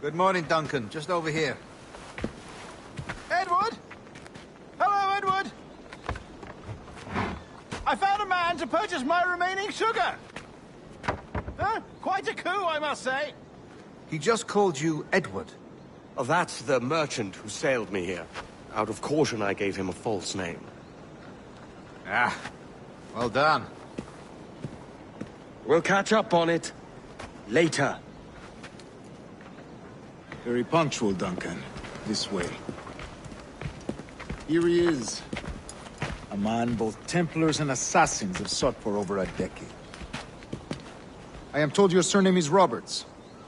Good morning, Duncan. Just over here. Edward? Hello, Edward! I found a man to purchase my remaining sugar! Huh? Quite a coup, I must say. He just called you Edward. Oh, that's the merchant who sailed me here. Out of caution, I gave him a false name. Ah, well done. We'll catch up on it later. Very punctual, Duncan. This way. Here he is. A man both Templars and Assassins have sought for over a decade. I am told your surname is Roberts.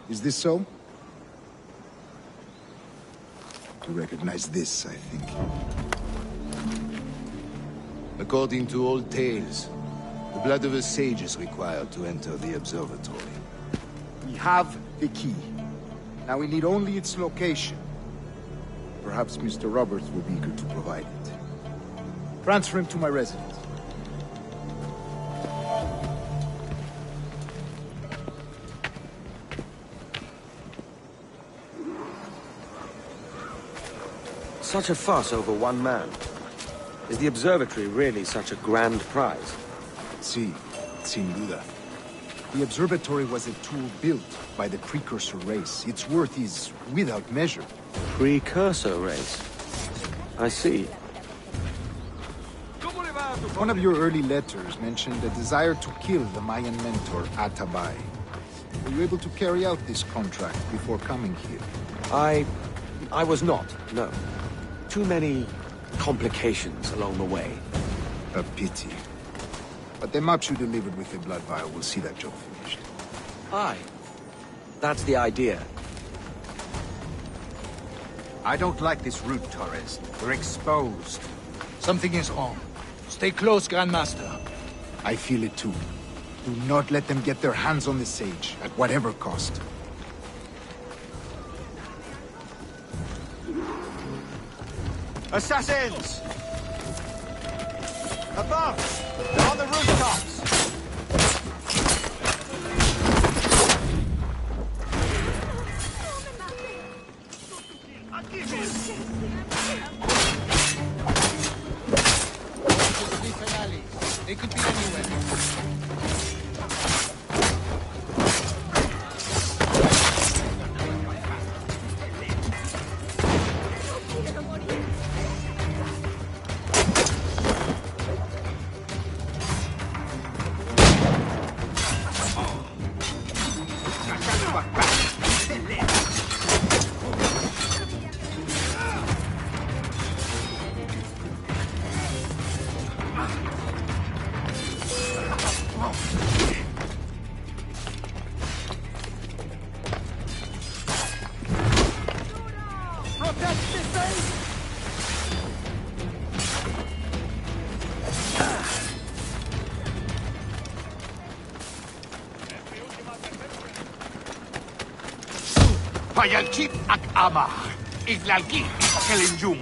Is this so? To recognize this, I think. According to old tales, the blood of a sage is required to enter the observatory. We have the key. Now we need only its location. Perhaps Mr. Roberts will be eager to provide it. Transfer him to my residence. Such a fuss over one man. Is the observatory really such a grand prize? Sí, sin duda. The observatory was a tool built by the precursor race. Its worth is without measure. Precursor race. I see. One of your early letters mentioned a desire to kill the Mayan mentor, Atabay. Were you able to carry out this contract before coming here? I was not, no. Too many complications along the way. A pity. But the maps you delivered with the blood vial will see that job finished. Aye. That's the idea. I don't like this route, Torres. We're exposed. Something is wrong. Stay close, Grandmaster. I feel it too. Do not let them get their hands on the sage, at whatever cost. Assassins! Above! They're on the rooftops! They could be anywhere. Payalchip ak ama. Iglalki kelenjum.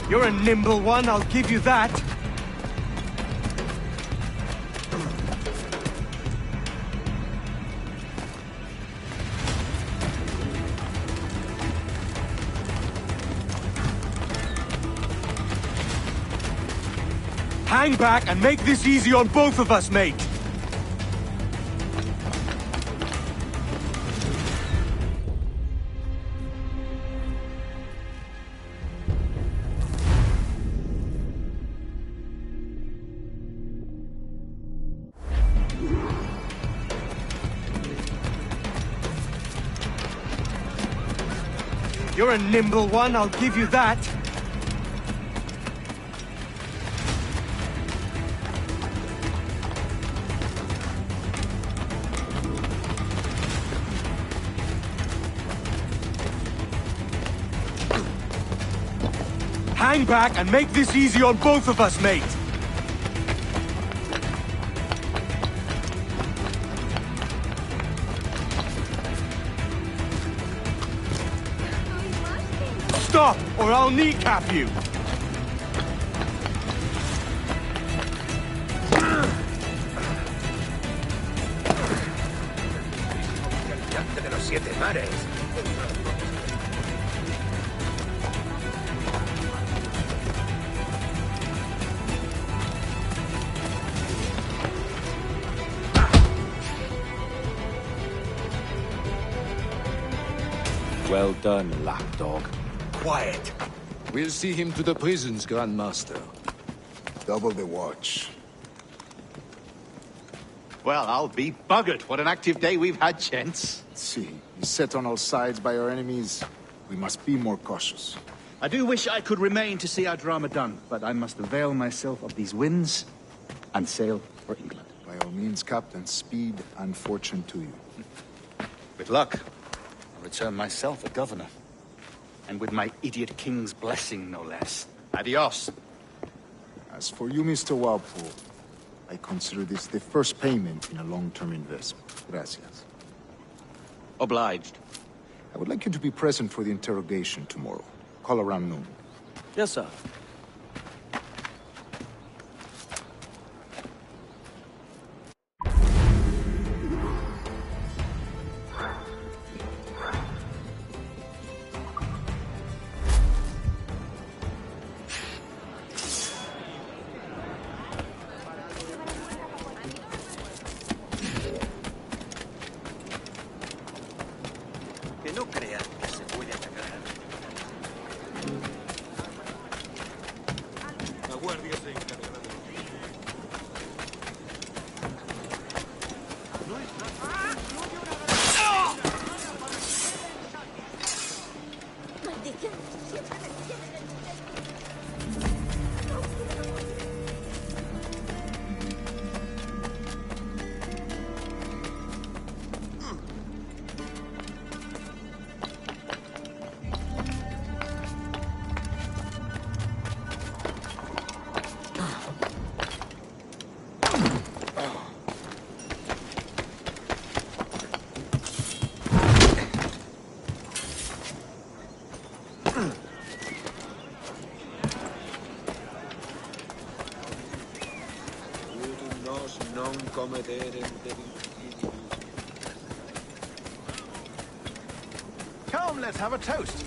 You're a nimble one, I'll give you that. Hang back and make this easy on both of us, mate. You're a nimble one, I'll give you that. Hang back and make this easy on both of us, mate! Stop, or I'll kneecap you! De los siete mares. Well done, lapdog. Quiet. We'll see him to the prisons, Grand Master. Double the watch. Well, I'll be buggered. What an active day we've had, gents. See, beset on all sides by our enemies. We must be more cautious. I do wish I could remain to see our drama done, but I must avail myself of these winds and sail for England. By all means, Captain, speed and fortune to you. With luck, I'll return myself a governor. And with my idiot king's blessing, no less. Adios. As for you, Mr. Walpole, I consider this the first payment in a long-term investment. Gracias. Obliged. I would like you to be present for the interrogation tomorrow. Call around noon. Yes, sir. Que no crean que se puede atacar. La guardia se encargará de Come, let's have a toast.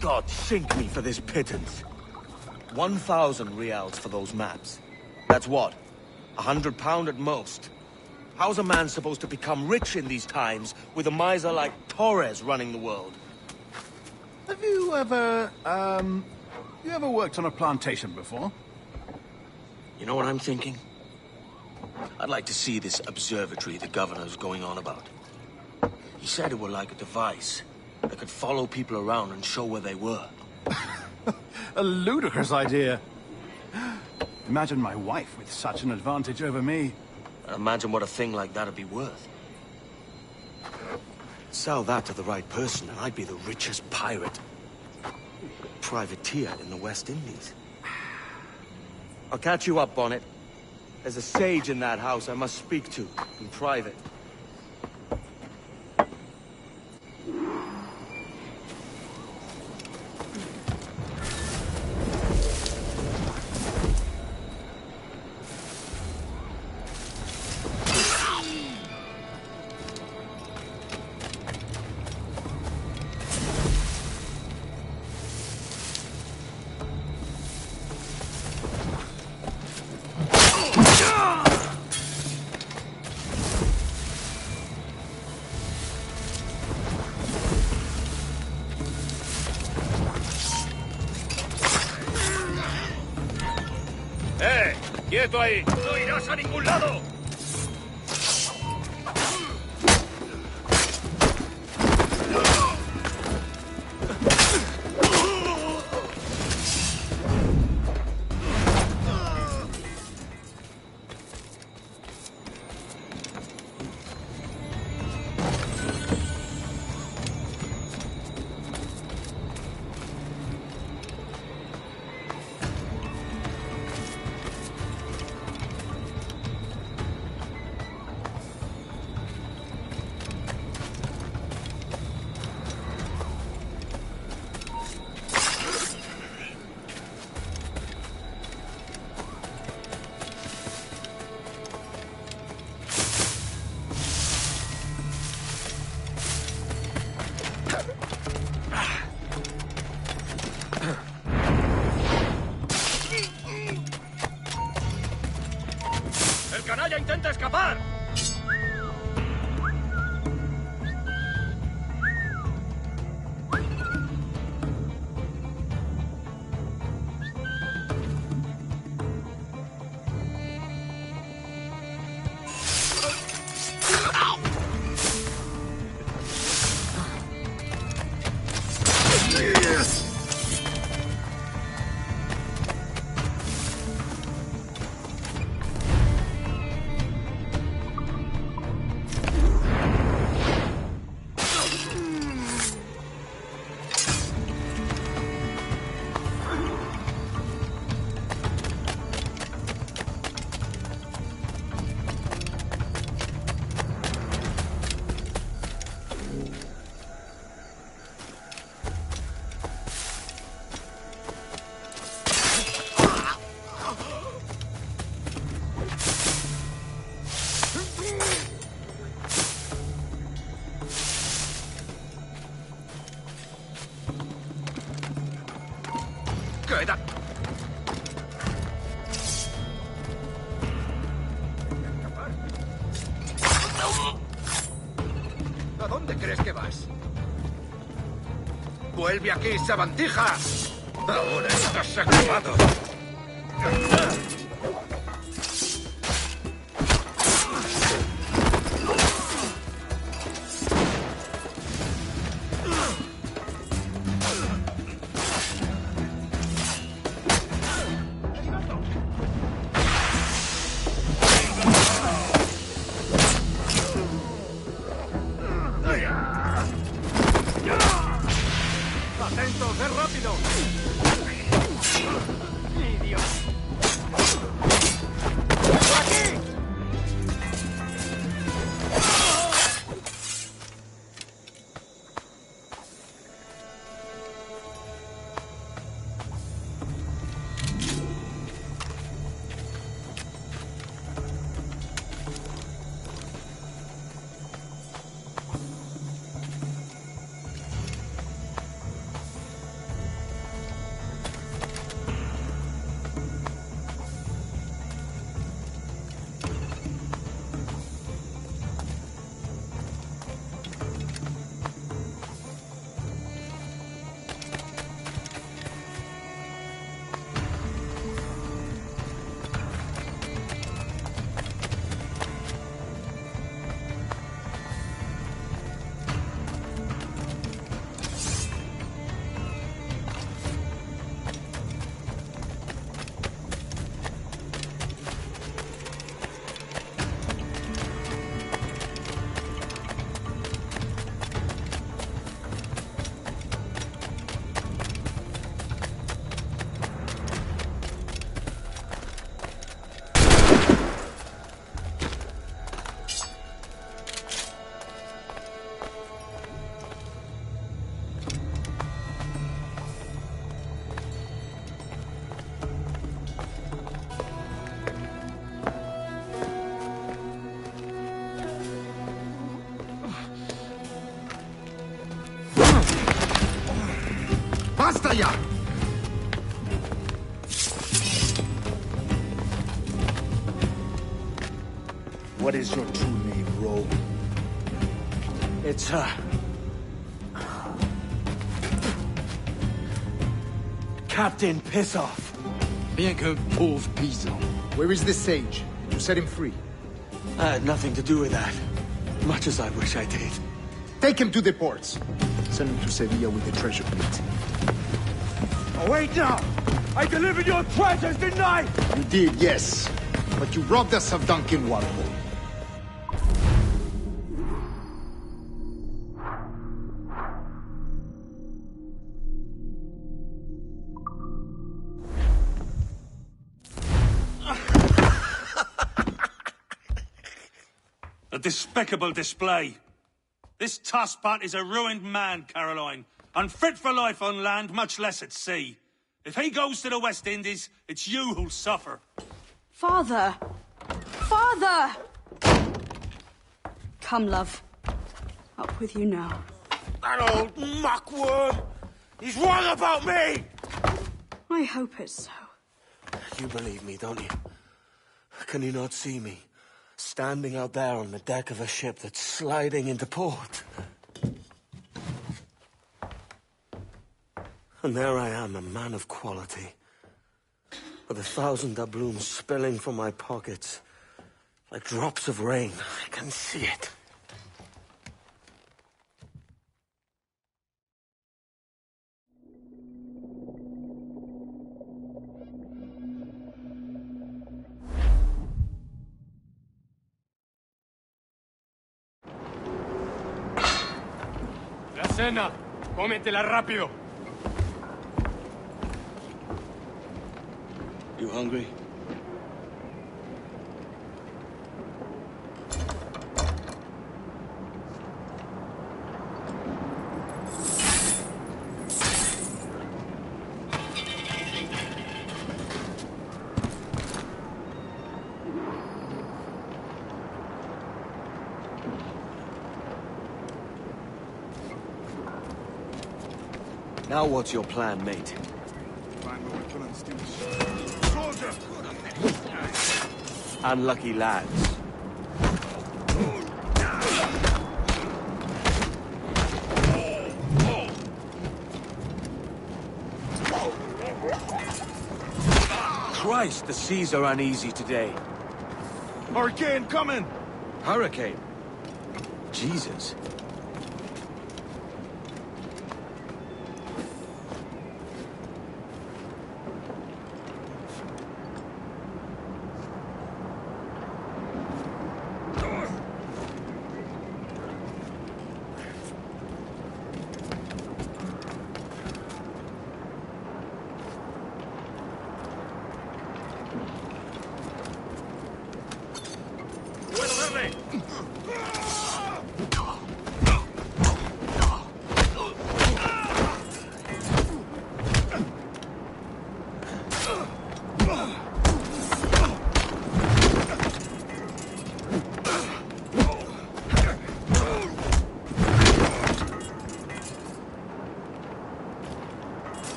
God sink me for this pittance. 1,000 reals for those maps. That's what? £100 at most. How's a man supposed to become rich in these times with a miser like Torres running the world? Have you ever, worked on a plantation before? You know what I'm thinking? I'd like to see this observatory the governor's going on about. He said it were like a device that could follow people around and show where they were. A ludicrous idea. Imagine my wife with such an advantage over me. Imagine what a thing like that'd be worth. Sell that to the right person and I'd be the richest pirate. Privateer in the West Indies. I'll catch you up, Bonnet. There's a sage in that house I must speak to, in private. ¡Quieto ahí! ¡No irás a ningún lado! intenta escapar! ¡Queda! ¿A dónde crees que vas? ¡Vuelve aquí, sabandija! ¡Ahora estás acabado! ¡Atentos, es rápido! ¡Idiota! ¡Aquí! ¡Basta ya! What is your true name, Rogue? It's, Captain Pissoff. Rien qu'un pauvre paysan. Where is the sage? Did you set him free? I had nothing to do with that. Much as I wish I did. Take him to the ports. Send him to Sevilla with the treasure plate. Oh, wait now! I delivered your treasures, didn't I? You did, yes. But you robbed us of Duncan Walpole. A despicable display. This Tosspot is a ruined man, Caroline. Unfit for life on land, much less at sea. If he goes to the West Indies, it's you who'll suffer. Father! Father! Come, love. Up with you now. That old muckworm! He's wrong about me! I hope it's so. You believe me, don't you? Can you not see me? Standing out there on the deck of a ship that's sliding into port. And there I am, a man of quality. With 1,000 doubloons spilling from my pockets. Like drops of rain. I can see it. La cena. Cómetela rápido. You hungry? Now what's your plan, mate? Soldier! Unlucky lads. Christ, the seas are uneasy today. Hurricane coming! Hurricane? Jesus.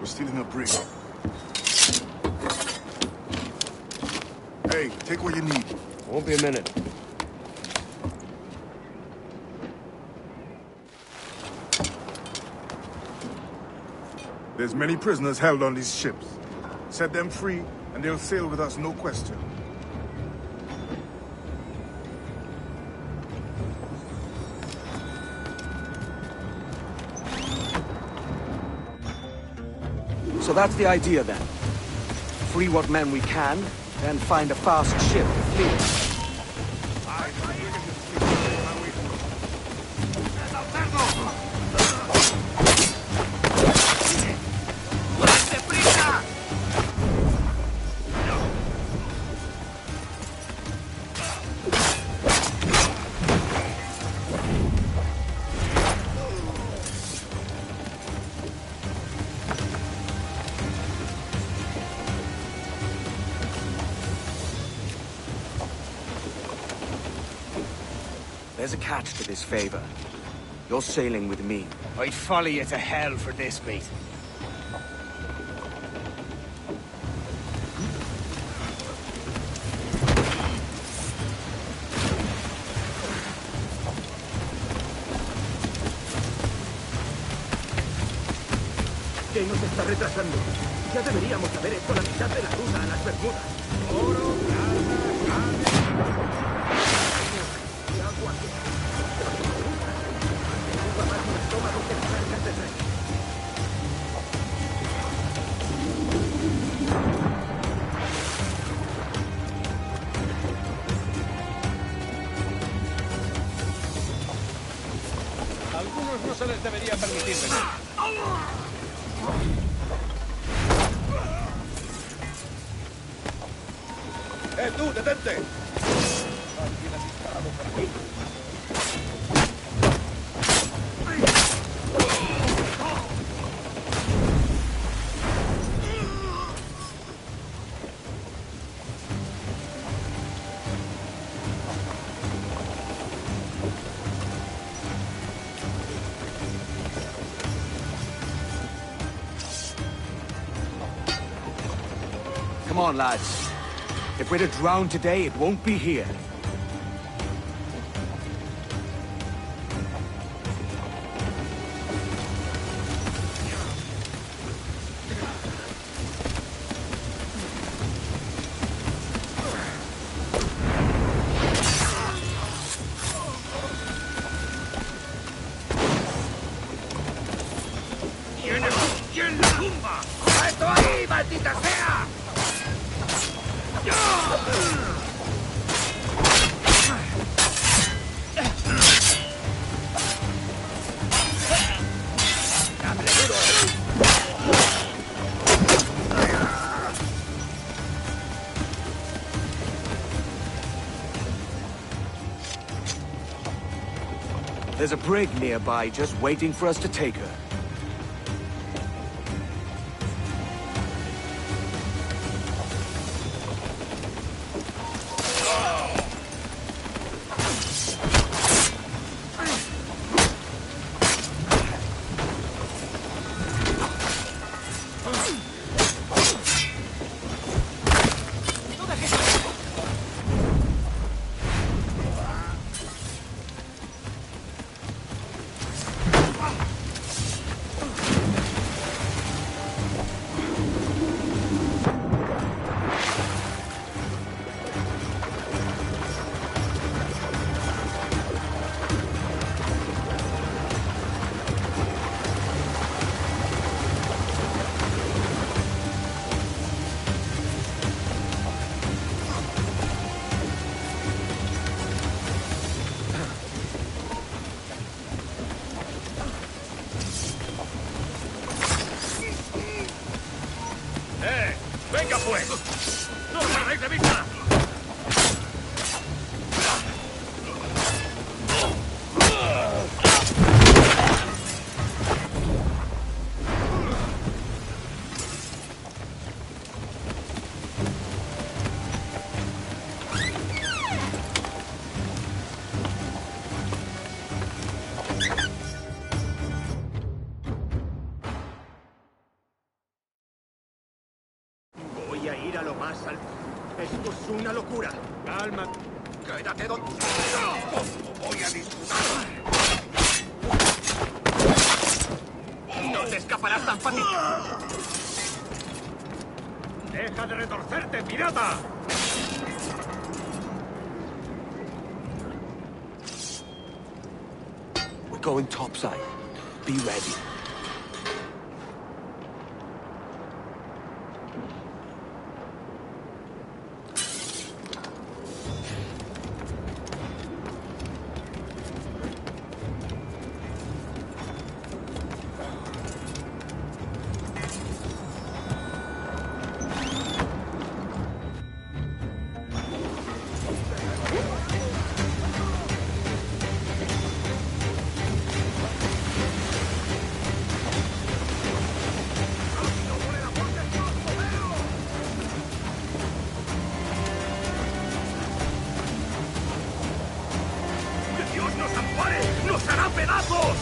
We're stealing a brig. Hey, take what you need. Won't be a minute. There's many prisoners held on these ships. Set them free, and they'll sail with us, no question. So that's the idea then. Free what men we can, then find a fast ship to flee. There's a catch to this favor. You're sailing with me. I'd follow you to hell for this, mate. ¿Qué nos está retrasando? Ya deberíamos haber hecho la mitad de la ruta a las Bermudas. Oro, plata, Algunos no se les debería permitir venir. ¡Tú, detente! ¿Alguien ha disparado por aquí? on, lads. If we're to drown today, it won't be here. ¿Quién la tumba? ¡Esto ahí, maldita sea! There's a brig nearby just waiting for us to take her. ¡Venga, pues! ¡No os perdáis de vista! Voy a ir a lo más alto. Esto es una locura. Calma. Quédate donde... ¡No! Voy a disfrutar. No te escaparás tan fácil. ¡Deja de retorcerte, pirata! We're going topside. Be ready. ¡Dios nos ampare! ¡Nos hará pedazos!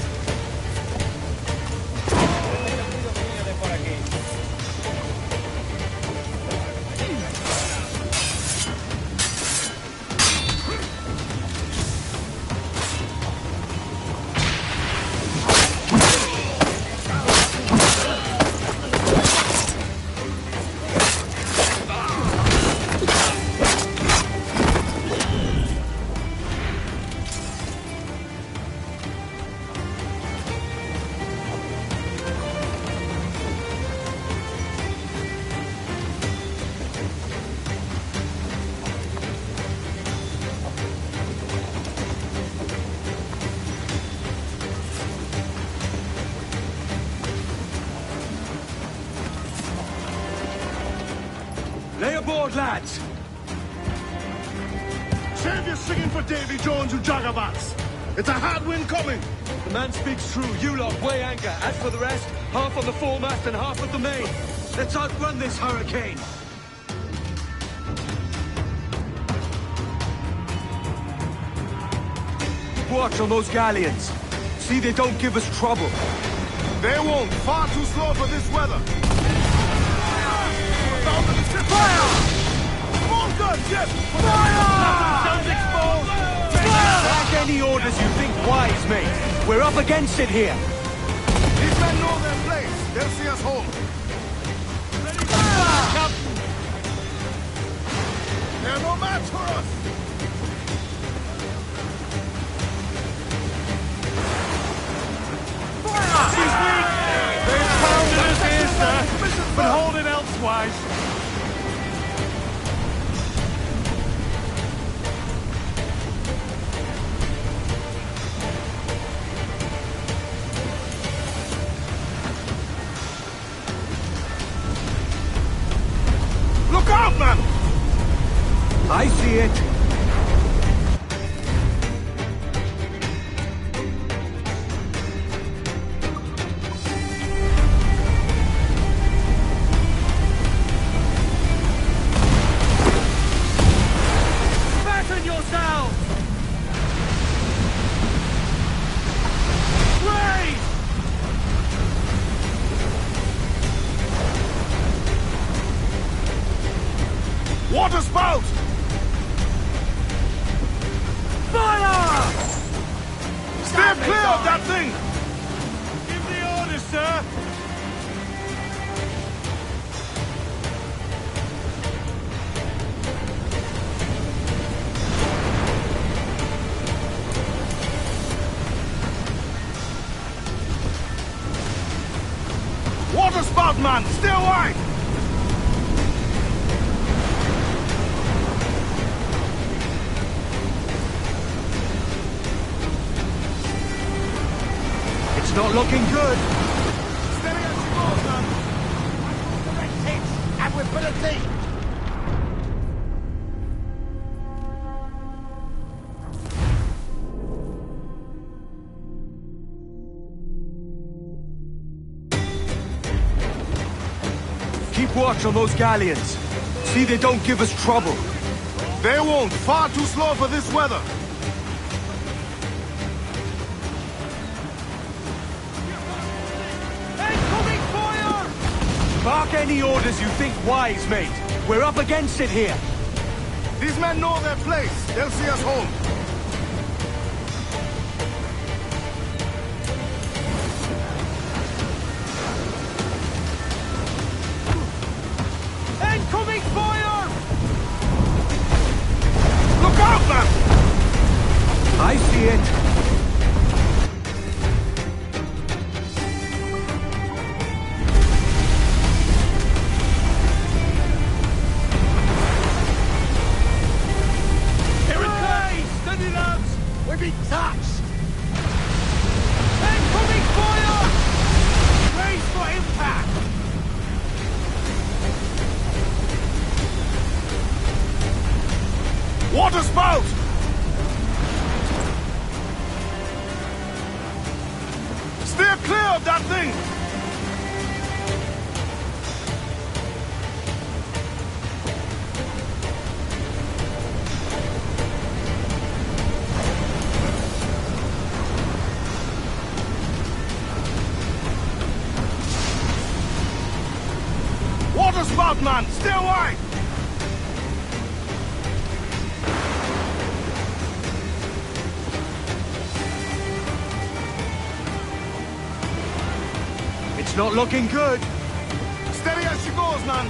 Lay aboard, lads! Save your singing for Davy Jones, you jagabats! It's a hard wind coming! The man speaks true. You lot weigh anchor. As for the rest, half on the foremast and half at the main. Let's outrun this hurricane. Watch on those galleons. See they don't give us trouble. They won't. Far too slow for this weather. Fire! Small guns, yes! Fire! Exposed! Back any orders you think wise, mate. We're up against it here. These men know their place. They'll see us home. They're no match for us! She's weak! They've pounded us here, sir, but hold it elsewise. Look out, man! I see it. Fasten yourselves! Raise! Water spout! Fire! Stay clear of that thing! Give the orders, sir! Water spout, man! Stay wide! It's not looking good. Steady as she goes, man! And we're gonna take! Keep watch on those galleons. See they don't give us trouble. They won't! Far too slow for this weather! Incoming fire! Bark any orders you think wise, mate. We're up against it here. These men know their place. They'll see us home. Incoming fire! Look out, man! I see it. Here it comes! Steady, lads! We've been touched! Incoming fire! Brace for impact! Water spout! Steer clear of that thing! Water spout, man! Stay wide! It's not looking good. Steady as she goes, man!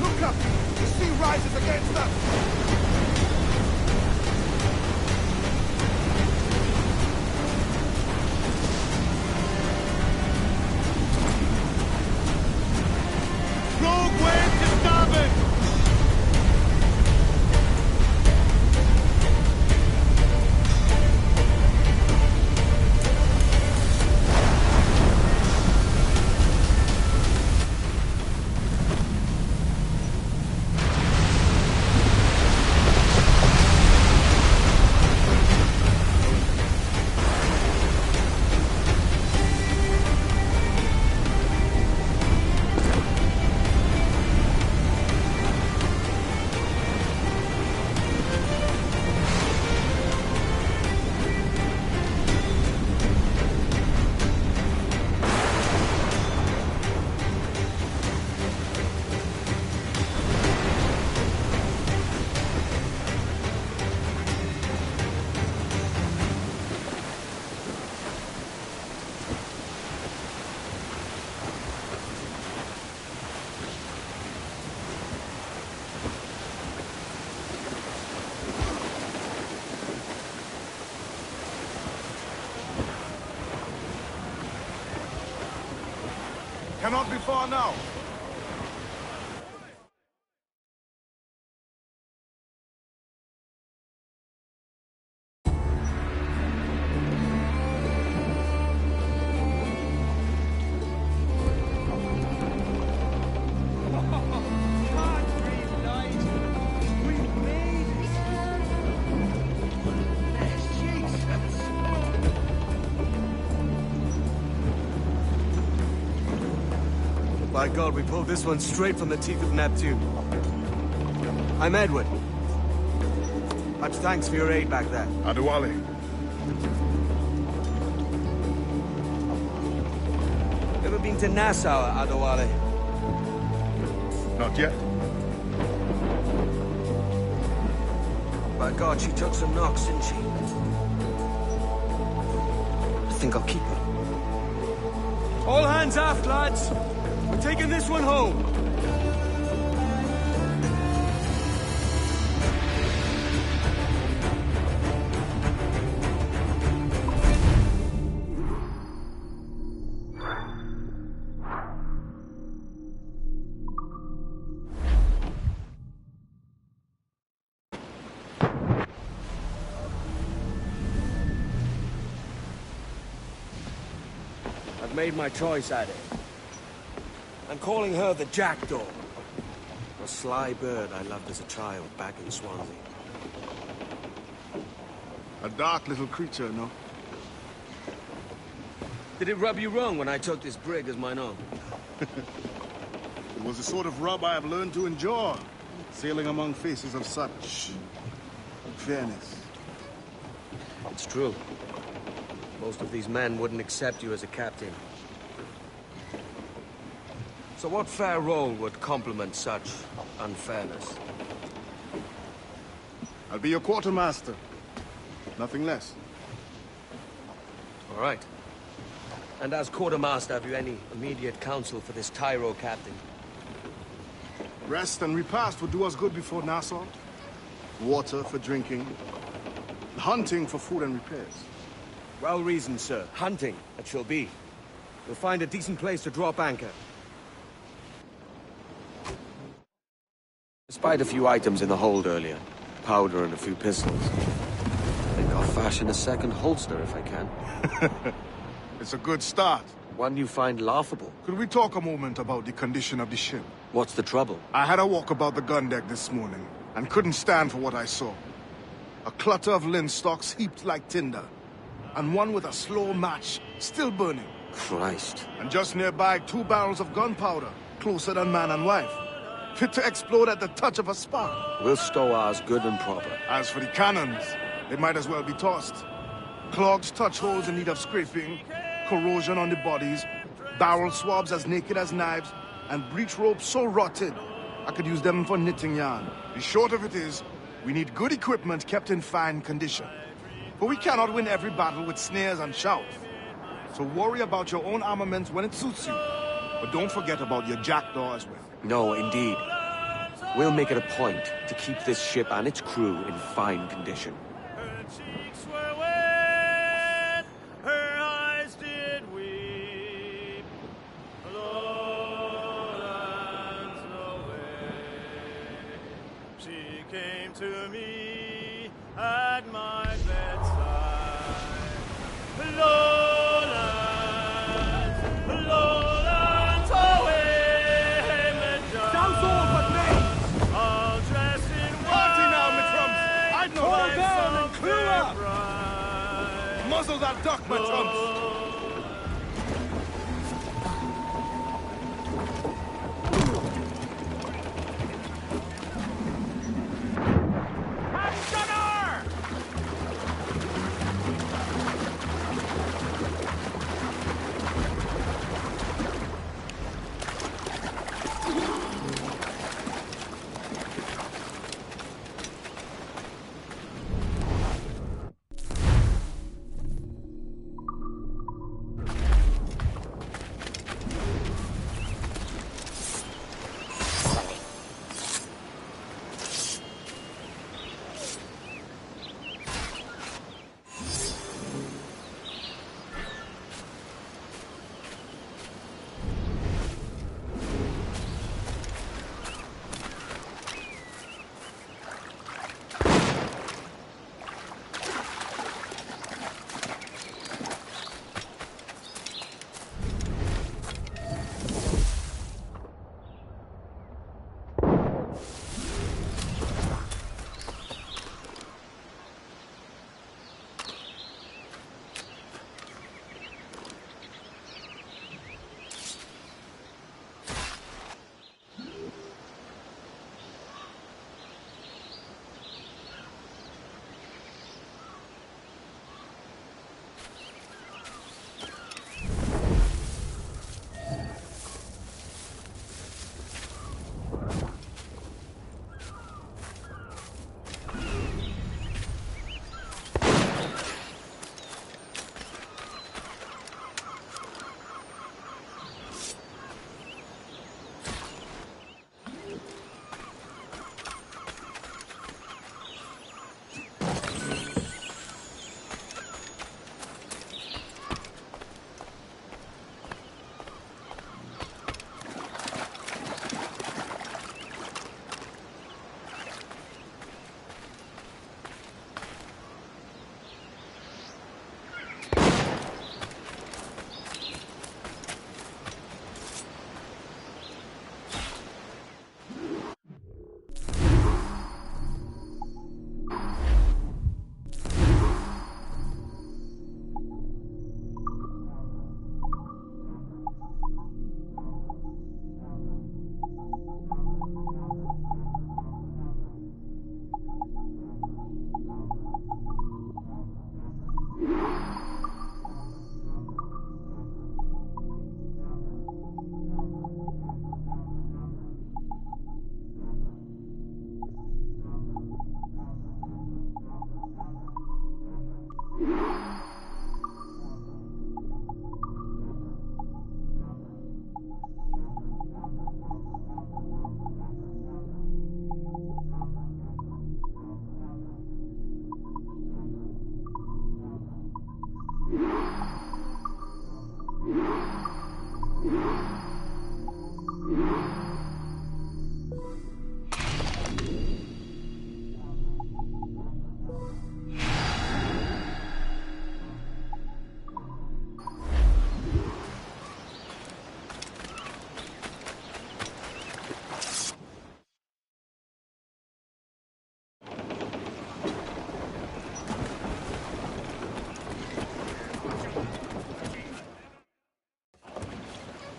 Look up! The sea rises against us! Rogue wave to starboard! Cannot be far now. By God, we pulled this one straight from the teeth of Neptune. I'm Edward. Much thanks for your aid back there. Adewale. Ever been to Nassau, Adewale? Not yet. By God, she took some knocks, didn't she? I think I'll keep her. All hands aft, lads! We're taking this one home. I've made my choice, Addy. I'm calling her the Jackdaw. A sly bird I loved as a child back in Swansea. A dark little creature, no? Did it rub you wrong when I took this brig as mine own? It was the sort of rub I have learned to endure, sailing among faces of such fairness. It's true. Most of these men wouldn't accept you as a captain. So what fair role would complement such unfairness? I'll be your quartermaster. Nothing less. All right. And as quartermaster, have you any immediate counsel for this Tyro captain? Rest and repast would do us good before Nassau. Water for drinking. Hunting for food and repairs. Well reasoned, sir. Hunting, it shall be. We'll find a decent place to drop anchor. Despite a few items in the hold earlier, powder and a few pistols, I think I'll fashion a second holster if I can. It's a good start. One you find laughable. Could we talk a moment about the condition of the ship? What's the trouble? I had a walk about the gun deck this morning, and couldn't stand for what I saw. A clutter of linstocks heaped like tinder, and one with a slow match still burning. Christ. And just nearby, 2 barrels of gunpowder, closer than man and wife, fit to explode at the touch of a spark. We'll stow ours good and proper. As for the cannons, they might as well be tossed. Clogged touch holes in need of scraping, corrosion on the bodies, barrel swabs as naked as knives, and breech ropes so rotted, I could use them for knitting yarn. The short of it is, we need good equipment kept in fine condition. For we cannot win every battle with snares and shouts. So worry about your own armament when it suits you. But don't forget about your jackdaw as well. No, indeed. We'll make it a point to keep this ship and its crew in fine condition. Her cheeks were wet, her eyes did weep. Lowlands away. She came to me at my bedside. Lowlands away, Madame. Sounds all but me! All dressed in white. Party now, my trumps! I'd know Hold that. down and clew up. Muzzle that duck, my trumps!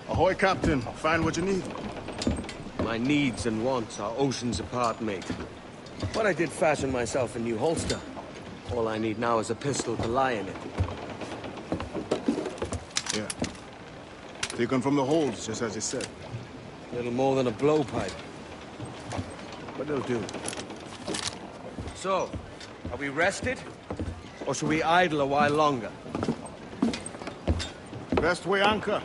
Ahoy, Captain. Find what you need. My needs and wants are oceans apart, mate. But I did fashion myself a new holster. All I need now is a pistol to lie in it. Yeah. Taken from the holds, just as you said. Little more than a blowpipe. But it'll do. So, are we rested? Or should we idle a while longer? Best way anchor.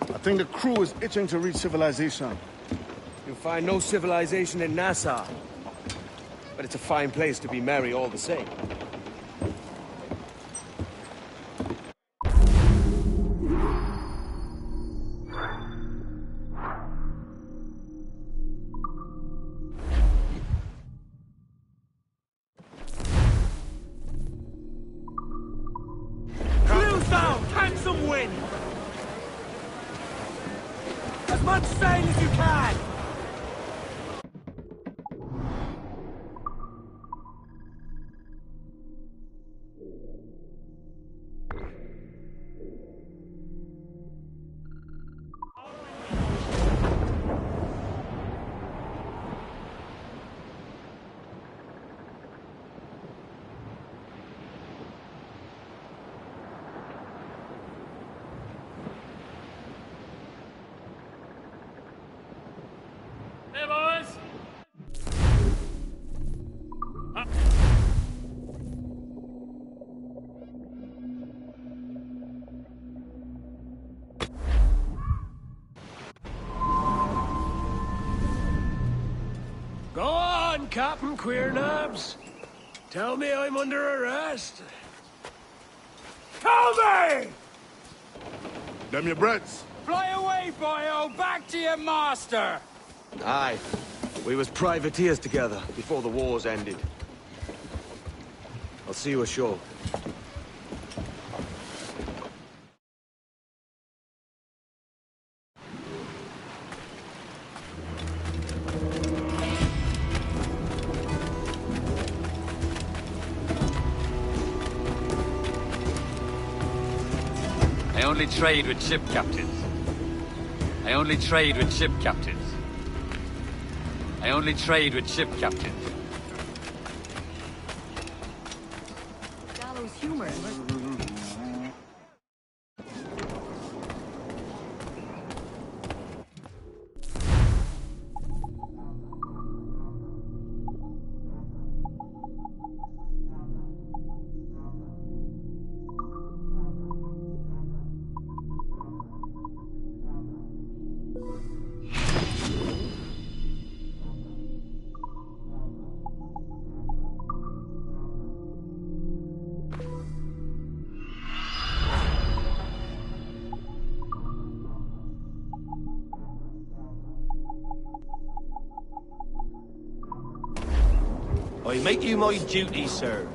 I think the crew is itching to reach civilization. You'll find no civilization in Nassau. But it's a fine place to be merry all the same. Cruise down! Handsome wind! As much sail as you can! Hey, boys! Go on, Captain Queernabs. Tell me I'm under arrest. Tell me! Them your breads. Fly away, boyo! Back to your master! Aye. We was privateers together before the wars ended. I'll see you ashore. I only trade with ship captains. I only trade with ship captains. I only trade with ship captains. Gallows humor. I make you my duty, sir.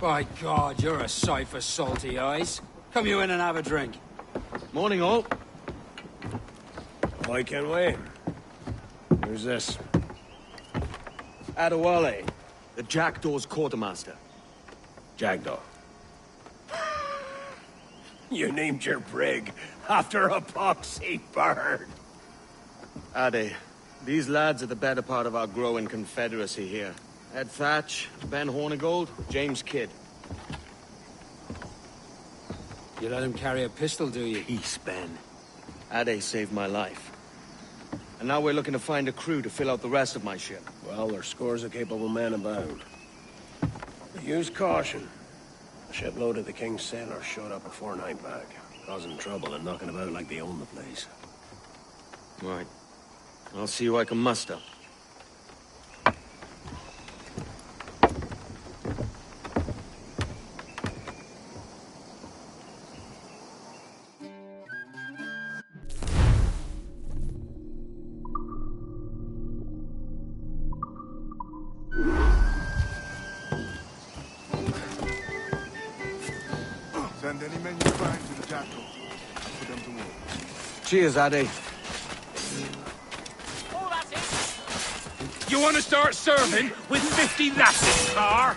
By God, you're a sight for salty eyes. Come you in and have a drink. Morning, all. I can wait. Who's this? Adewale, The Jackdaw's quartermaster. Jackdaw. You named your brig after a poxy bird. Ade, these lads are the better part of our growing confederacy here. Ed Thatch, Ben Hornigold, James Kidd. You let him carry a pistol, do you? Peace, Ben. Ade saved my life. And now we're looking to find a crew to fill out the rest of my ship. Well, there's scores of capable men about. But use caution. A shipload of the King's sailors showed up a fortnight back, causing trouble and knocking about like they own the place. Right. I'll see who I can muster. Send any men you find to the Jackal. Put them to work. Cheers, Ade. You want to start serving with 50 lasses, car?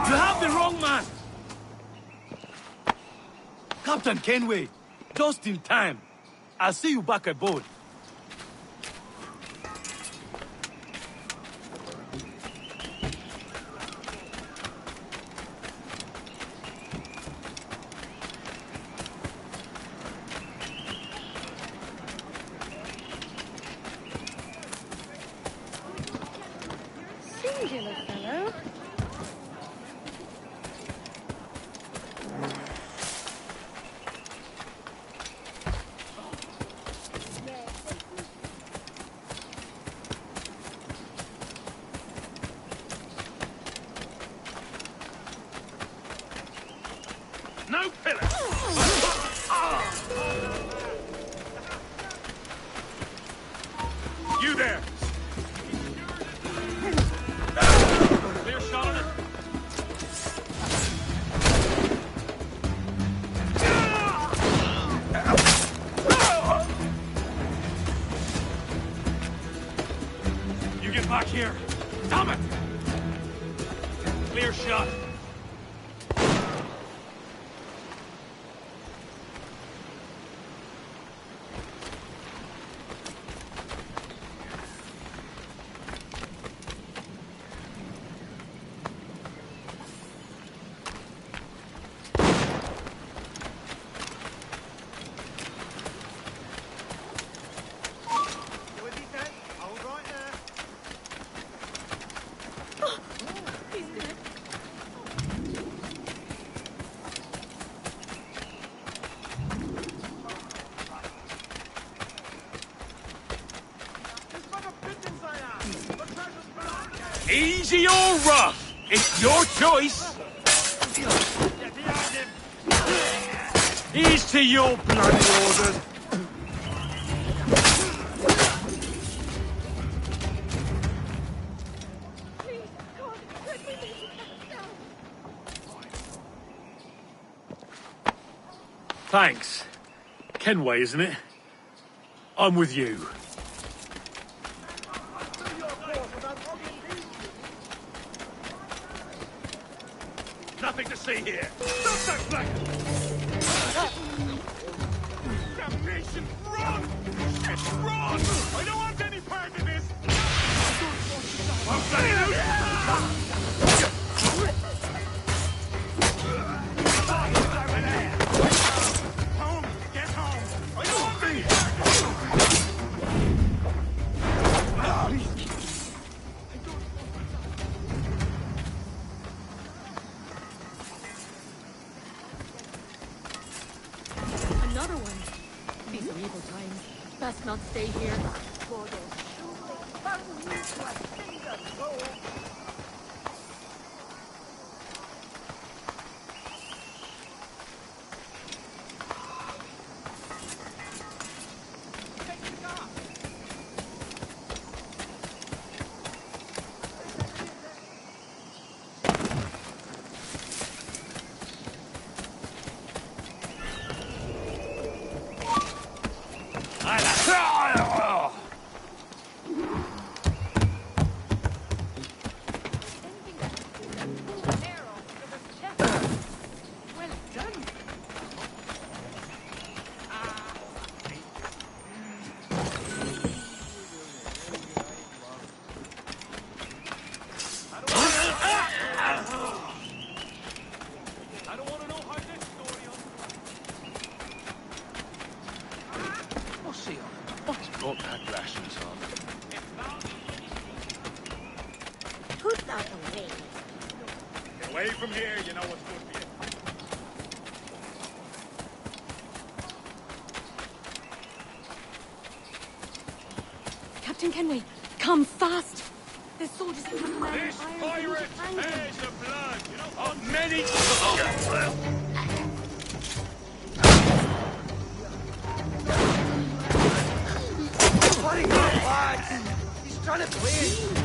You have the wrong man. Captain Kenway, just in time. I'll see you back aboard. Singular fellow. No pillar. You there. Clear shot on it. You get back here. Damn it. Clear shot. Easy or rough, it's your choice. Here's to your bloody orders. Thanks. Kenway, isn't it? I'm with you. Nothing to see here. Stop that black! Damnation! Run! Shit, run! I don't want any part of this! I'm bloody home! Get home! I don't want any Another one. These are evil times. Best not stay here. out the way. Get away from here, you know what's good for you. Captain Kenway, come fast! There's soldiers in the man This iron. pirate has the blood of many... What lads? He's trying to win.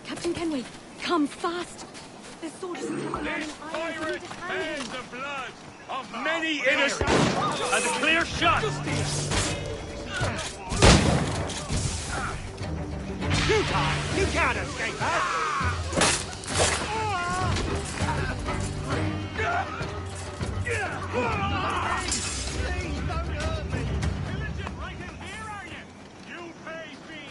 Captain Kenway, come fast! There's soldiers in the man This iron. pirate has the blood of many innocent... And a clear shot! You can't escape us! Please don't hurt me! Villagers right in here, are you? You pay me!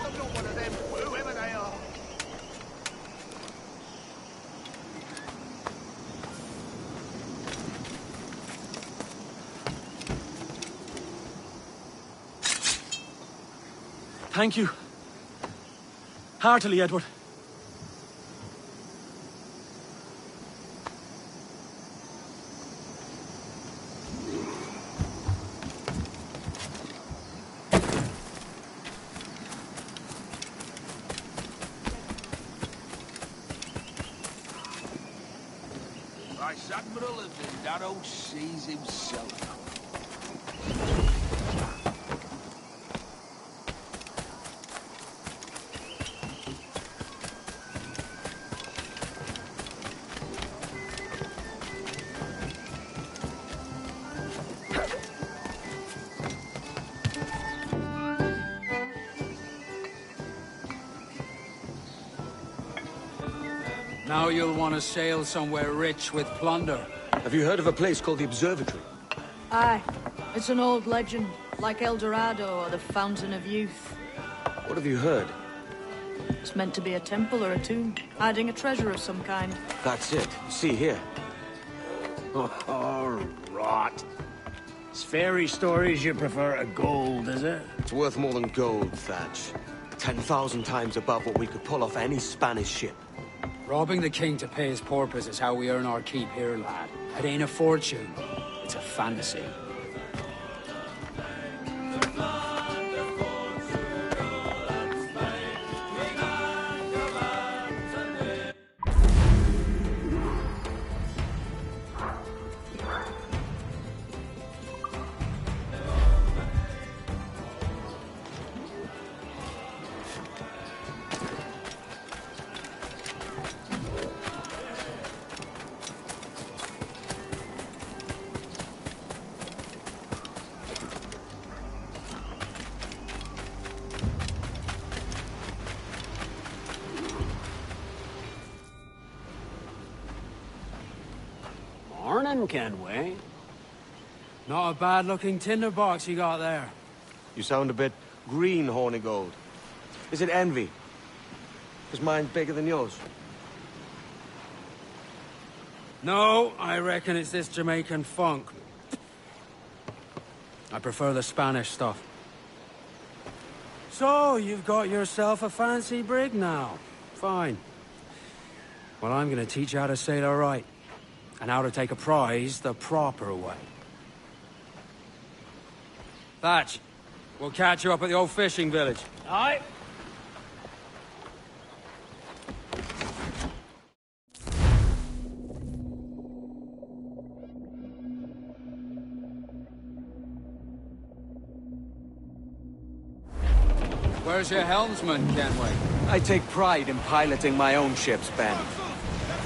I'm not one of them, whoever they are. Thank you. Heartily, Edward. Vice Admiral of the Narrow Seas himself. Now you'll want to sail somewhere rich with plunder. Have you heard of a place called the Observatory? Aye. It's an old legend, like El Dorado or the Fountain of Youth. What have you heard? It's meant to be a temple or a tomb, hiding a treasure of some kind. That's it. See here. Oh, rot. It's fairy stories you prefer to gold, is it? It's worth more than gold, Thatch. 10,000 times above what we could pull off any Spanish ship. Robbing the king to pay his porpoise is how we earn our keep here, lad. It ain't a fortune. It's a fantasy. Morning, Kenway. Not a bad-looking tinderbox you got there. You sound a bit green, Hornigold. Is it envy? Is mine bigger than yours? No, I reckon it's this Jamaican funk. I prefer the Spanish stuff. So, you've got yourself a fancy brig now. Fine. Well, I'm gonna teach you how to sail her right. And how to take a prize the proper way. Thatch, we'll catch you up at the old fishing village. Aye. Where's your helmsman, Kenway? I take pride in piloting my own ships, Ben.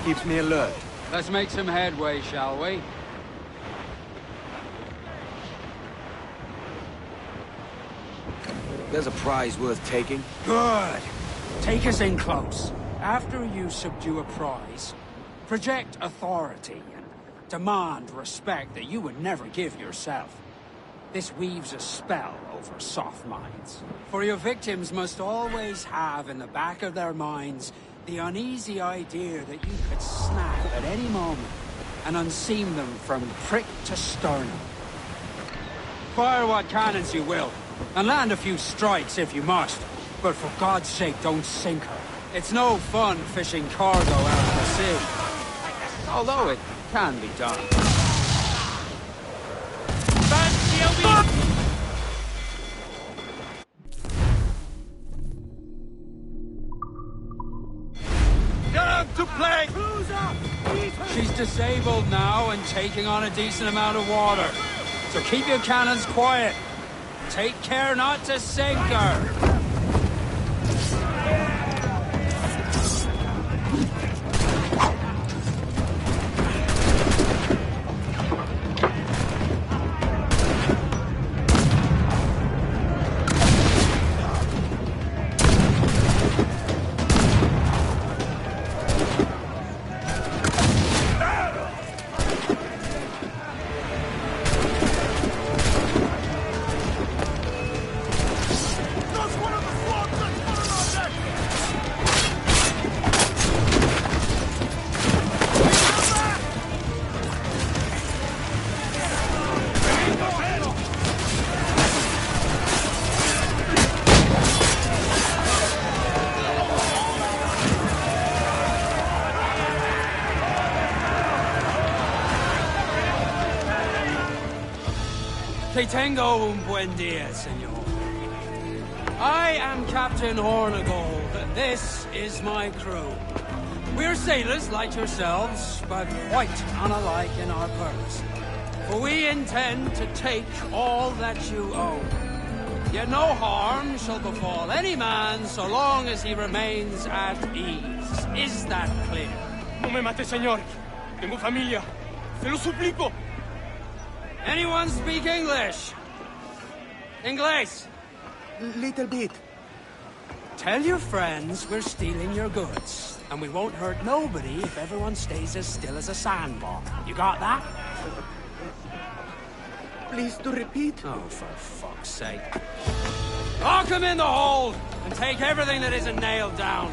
Keeps me alert. Let's make some headway, shall we? There's a prize worth taking. Good. Take us in close. After you subdue a prize, project authority and demand respect that you would never give yourself. This weaves a spell over soft minds. For your victims must always have in the back of their minds the uneasy idea that you could snap at any moment and unseam them from prick to sternum. Fire what cannons you will, and land a few strikes if you must, but for God's sake don't sink her. It's no fun fishing cargo out of the sea. Although it can be done. To play! She's disabled now and taking on a decent amount of water. So keep your cannons quiet. Take care not to sink her. Que tengo un buen día, señor. I am Captain Hornigold. This is my crew. We're sailors like yourselves, but quite unalike in our purpose. For we intend to take all that you own. Yet no harm shall befall any man so long as he remains at ease. Is that clear? No me mate, señor. Tengo familia. Se lo suplico. Anyone speak English? Inglés? Little bit. Tell your friends we're stealing your goods, and we won't hurt nobody if everyone stays as still as a sandbar. You got that? Please to repeat. Oh, for fuck's sake. Lock them in the hold, and take everything that isn't nailed down.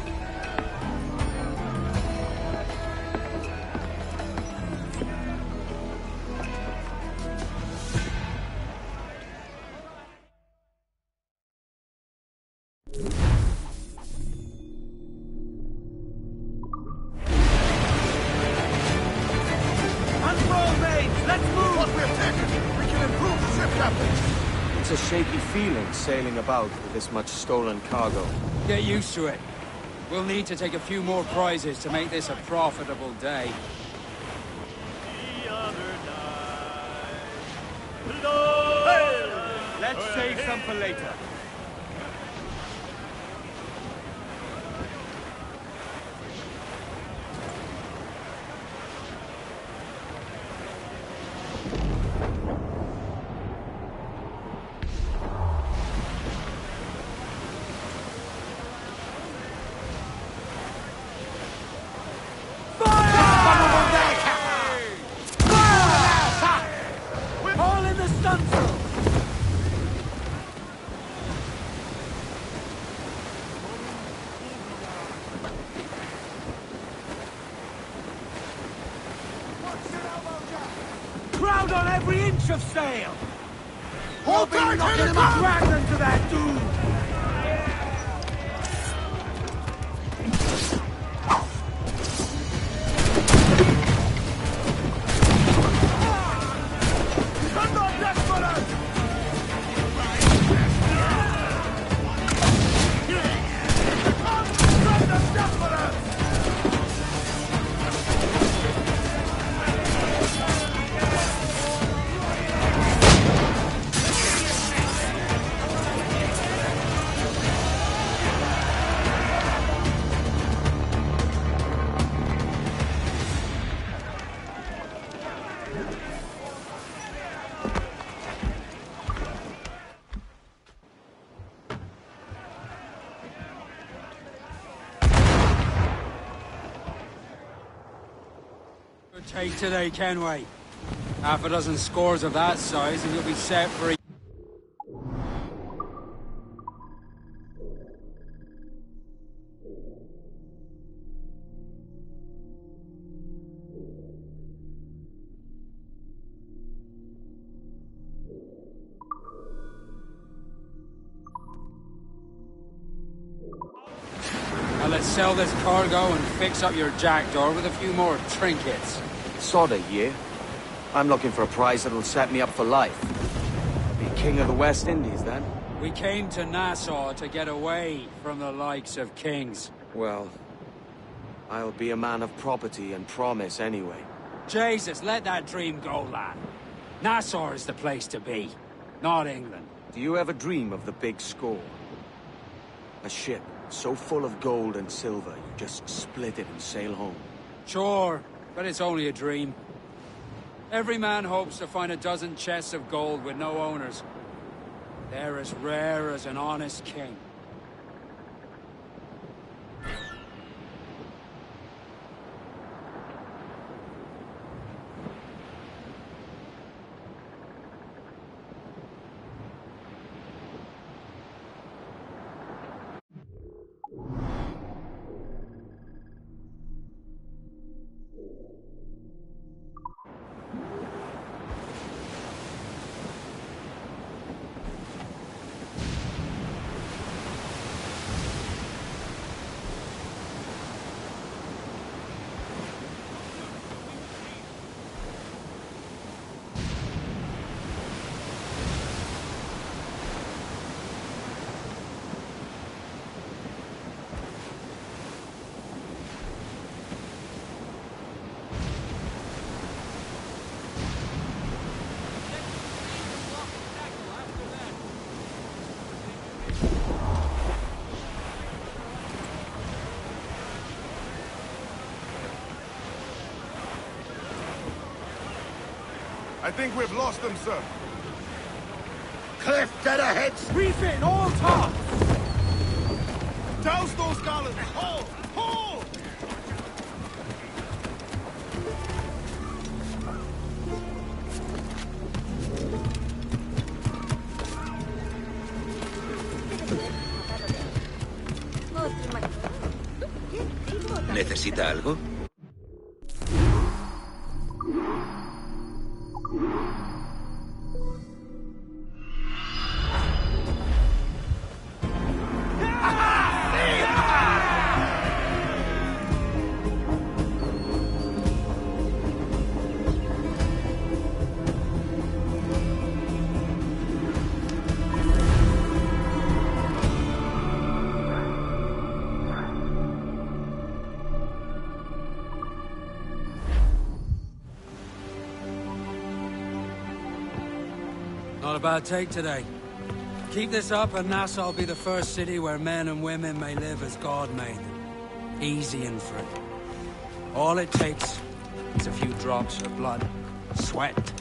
It's a shaky feeling sailing about with this much stolen cargo. Get used to it. We'll need to take a few more prizes to make this a profitable day. Let's save some for later. Crowd on every inch of sail! Hold tight, Knocking them and drag them to that dude! Take today, Kenway. Half a dozen scores of that size and you'll be set for a... Now let's sell this cargo and fix up your jackdaw with a few more trinkets. Sorta, yeah. I'm looking for a prize that'll set me up for life. I'll be king of the West Indies, then. We came to Nassau to get away from the likes of kings. Well, I'll be a man of property and promise anyway. Jesus, let that dream go, lad. Nassau is the place to be, not England. Do you ever dream of the big score? A ship so full of gold and silver, you just split it and sail home. Sure, but it's only a dream. Every man hopes to find a dozen chests of gold with no owners. They're as rare as an honest king. I think we've lost them, sir. Cliff, dead ahead! Reef it, all top! Douse those columns! Hold! Hold! ¿Necesita algo? Not a bad take today. Keep this up and Nassau will be the first city where men and women may live as God made them. Easy and free. All it takes is a few drops of blood, sweat,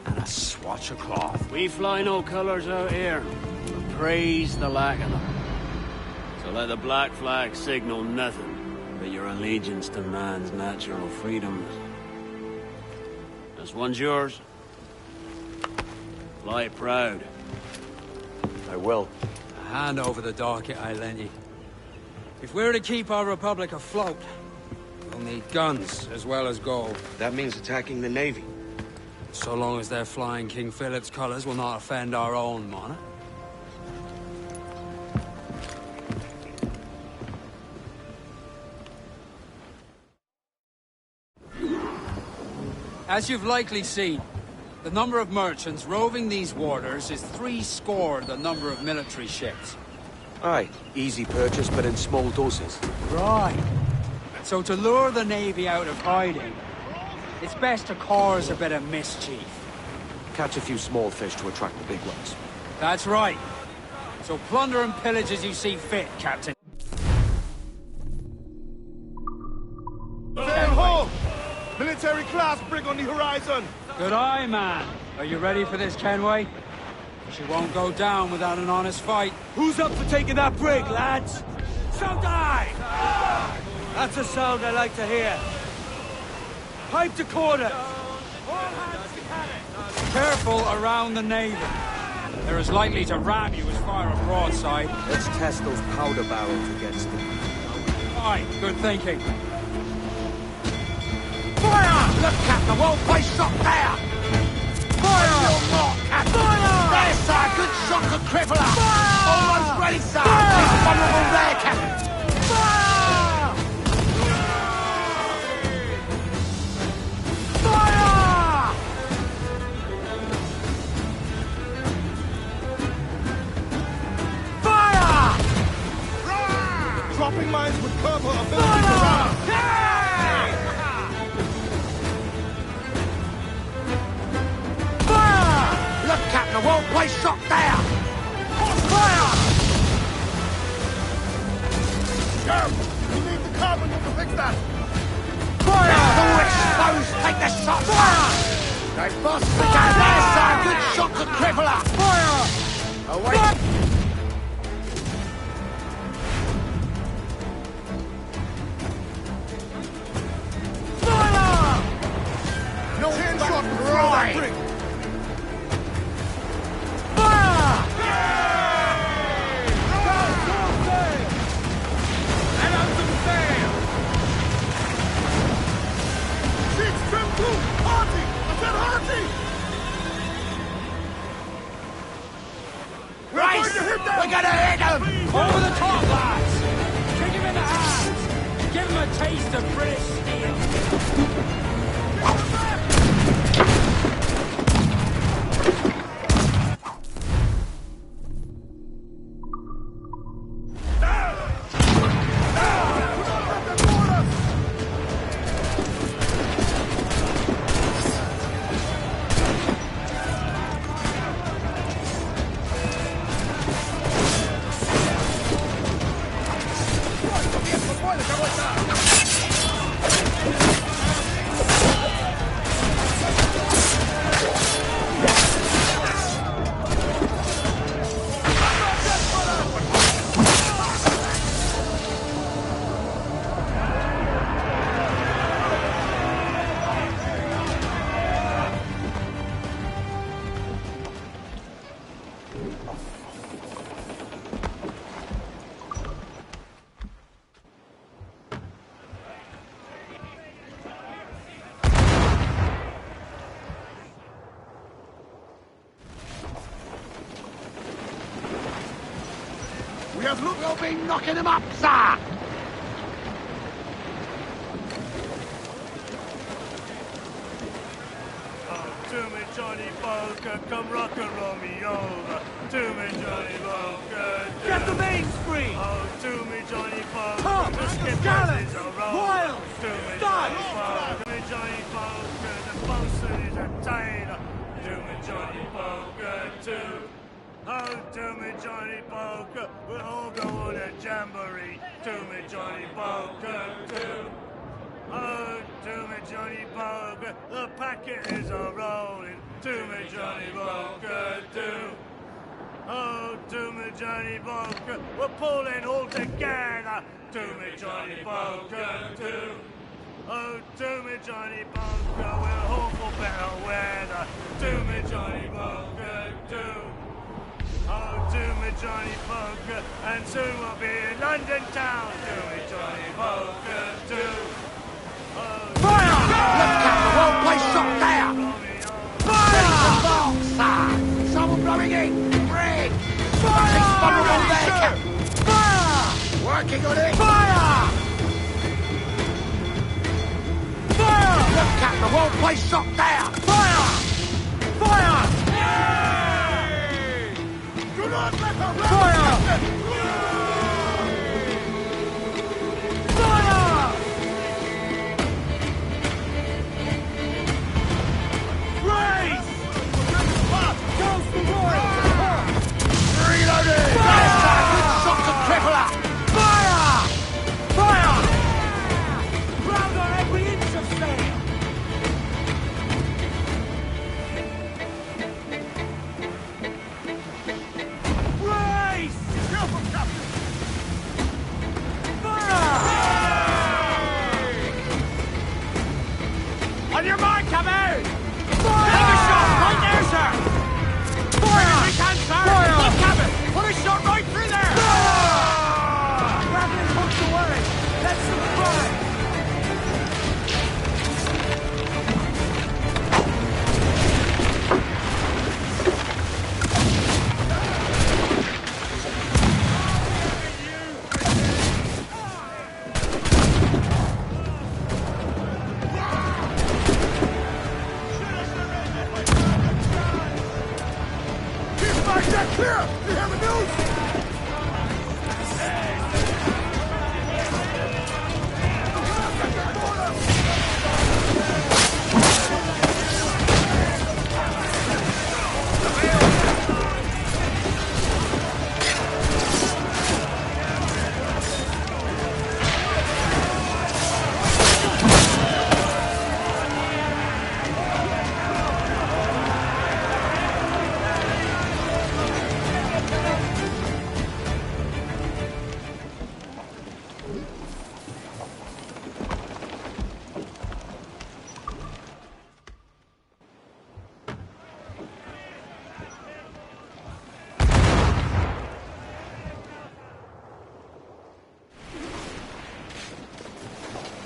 and a swatch of cloth. We fly no colors out here, but praise the lack of them. So let the black flag signal nothing but your allegiance to man's natural freedoms. This one's yours. Fly it proud. I will. A hand over the docket I lent you. If we're to keep our republic afloat, we'll need guns as well as gold. That means attacking the Navy. So long as they're flying King Philip's colors will not offend our own monarch. As you've likely seen, the number of merchants roving these waters is 70 the number of military ships. Aye, easy purchase, but in small doses. Right. So to lure the Navy out of hiding, it's best to cause a bit of mischief. Catch a few small fish to attract the big ones. That's right. So plunder and pillage as you see fit, Captain. Sail ho! Military class brig on the horizon! Good eye, man. Are you ready for this, Kenway? She won't go down without an honest fight. Who's up for taking that brig, lads? So die! That's a sound I like to hear. Pipe to quarter! Careful around the navel. They're as likely to ram you as fire a broadside. Let's test those powder barrels against them. Aye, good thinking. Fire! Look, Captain, the whole place shot there! Fire! You're not, Captain! Fire! There, sir! Good shot to cripple her! Fire! Almost ready, sir! He's vulnerable there, Captain! Fire! Fire! Fire! Dropping mines would curb her ability to run. Look, Captain, the whole place shot there! Fire! Sheriff, we need the carpenter to fix that. Fire! It's all exposed! Take the shot! Fire! Right, boss, we got there, sir! Good shot to cripple her! Fire! Away! Fire! No hand shot to throw that brick! We're gonna hit him! Over the top, lads! Kick him in the hands! Give him a taste of British steel! We'll be knocking him up, sir! To me, Johnny Boker, come rock and roll me over. To me, Johnny Boker. Get the mains free! Oh, to me, Johnny Boker. Tom, the skipper's Gallant, is a roll. Wild, To me, Dodge. Johnny Boker. To me, Johnny Boker. The bosun is a tailor. To me, Johnny Boker, too. Oh, to me, Johnny Boker. We'll all go on a jamboree. To me, Johnny Boker, too. Oh, to me, Johnny Boker, the packet is a-rolling. To me, Johnny Boker, too. Oh, to me, Johnny Boker, we're pulling all together. To me, Johnny Boker, too. Oh, to me, Johnny Boker, we're home for better weather. To me, Johnny Boker, too. Oh, to me, Johnny Boker, and soon we'll be in London town. To me, Johnny Boker, too. Fire! Look, Captain, the whole place shot there! Fire! Sir! Someone blowing in! Brig! Fire! He's vulnerable there, Captain! Fire! Working on it! Fire! Fire! Look, Captain, the whole place shot there! Fire! Fire! Yay! Do not let her run! Fire! Fire! Race! Goes the Royal! Reloading! Fire! Good shot to cripple her! Fire! Fire! Round on every inch of sail! Race!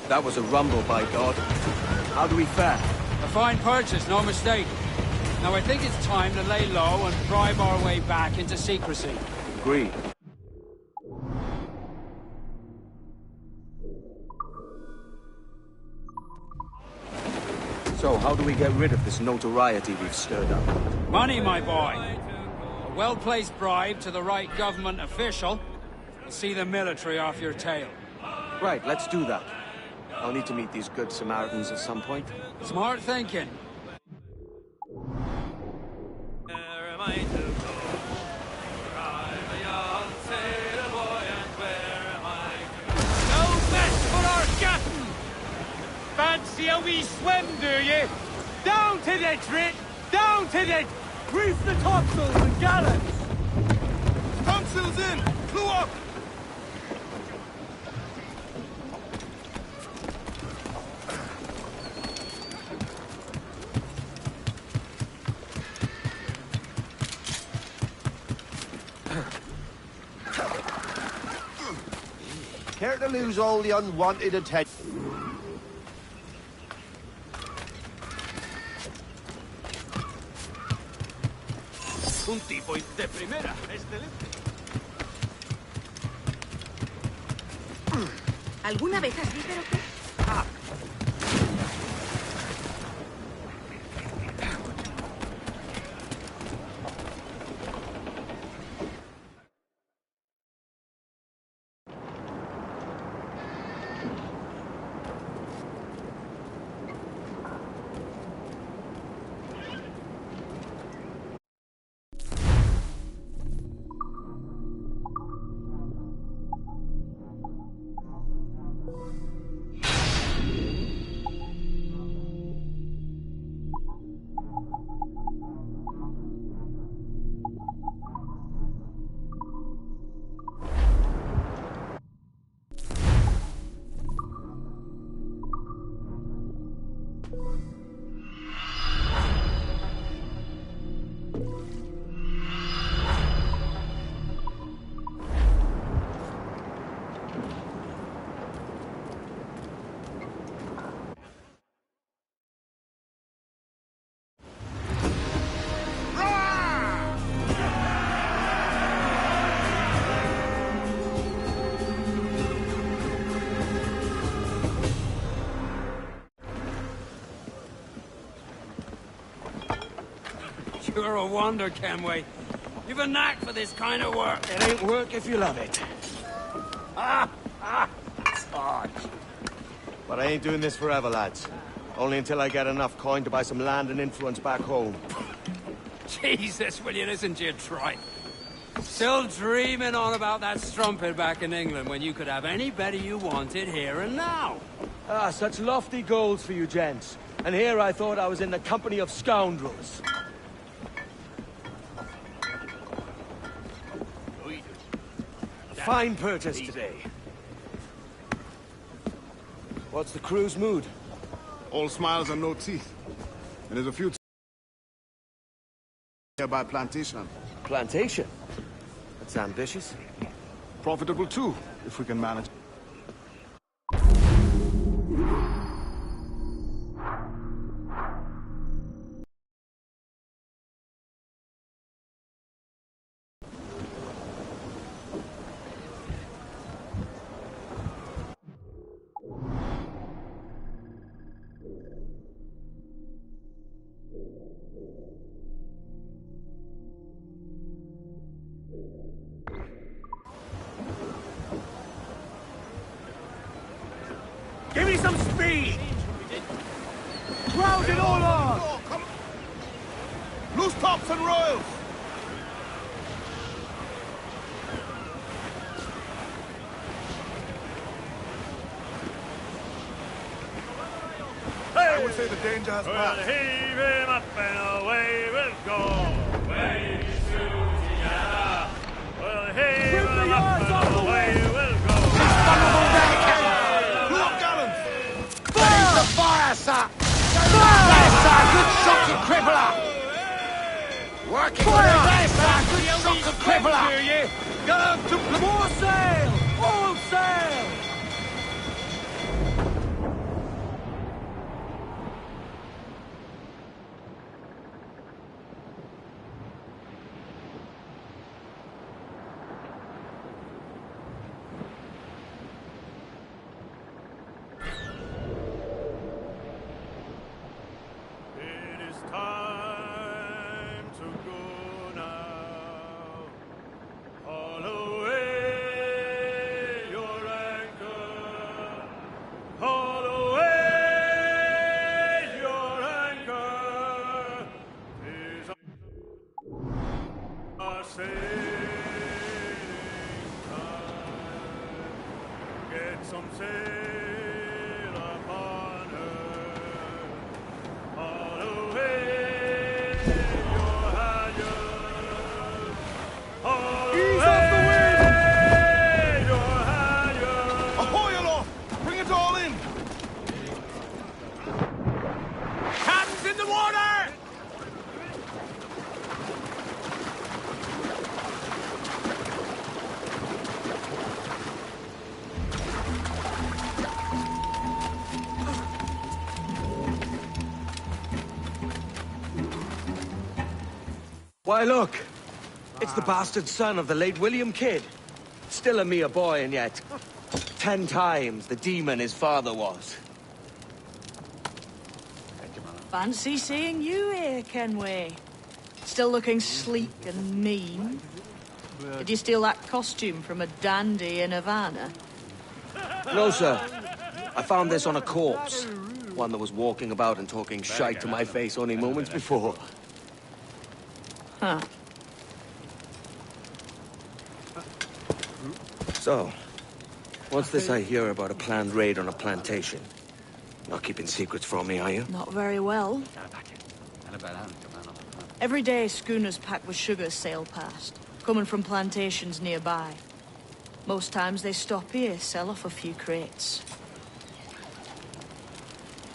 That was a rumble, by God. How do we fare? A fine purchase, no mistake. Now I think it's time to lay low and bribe our way back into secrecy. Agreed. So, how do we get rid of this notoriety we've stirred up? Money, my boy. A well-placed bribe to the right government official will see the military off your tail. Right, let's do that. I'll need to meet these good Samaritans at some point. Smart thinking. Fancy a wee swim, do you? Down to the trit! Down to the... Reef the topsails and gallants! Topsails in! Clew up! Care to lose all the unwanted attention? Un tipo de primera, excelente. ¿Alguna vez has visto lo que...? You're a wonder, Kenway. You've a knack for this kind of work. It ain't work if you love it. It's hard. But I ain't doing this forever, lads. Only until I get enough coin to buy some land and influence back home. Jesus, will you listen to your tripe? Still dreaming on about that strumpet back in England when you could have any better you wanted here and now. Ah, such lofty goals for you gents. And here I thought I was in the company of scoundrels. Fine purchase today. What's the crew's mood? All smiles and no teeth. And there's a few nearby plantation. Plantation? That's ambitious. Profitable too, if we can manage. Give me some speed! Crowd it all on! Loose tops and royals! I would say the danger has passed. We'll heave him up and away we'll go. Way to Tiana. We'll heave him up and away we'll go. Pull up, gallants! Ready to fire, sir! There, sir! Good shot, you crippler! Working fire! There, sir! Good shot, you crippler! Go to more sail! All sail! Ease off the wind! Ahoy aloft! Bring it all in! Hands in the water! Why, look! It's the bastard son of the late William Kidd. Still a mere boy, and yet 10 times the demon his father was. Fancy seeing you here, Kenway. Still looking sleek and mean. Did you steal that costume from a dandy in Havana? No, sir. I found this on a corpse. One that was walking about and talking shite to my face only moments before. Huh. So, what's this I hear about a planned raid on a plantation? Not keeping secrets from me, are you? Not very well. Every day, schooners packed with sugar sail past, coming from plantations nearby. Most times they stop here, sell off a few crates.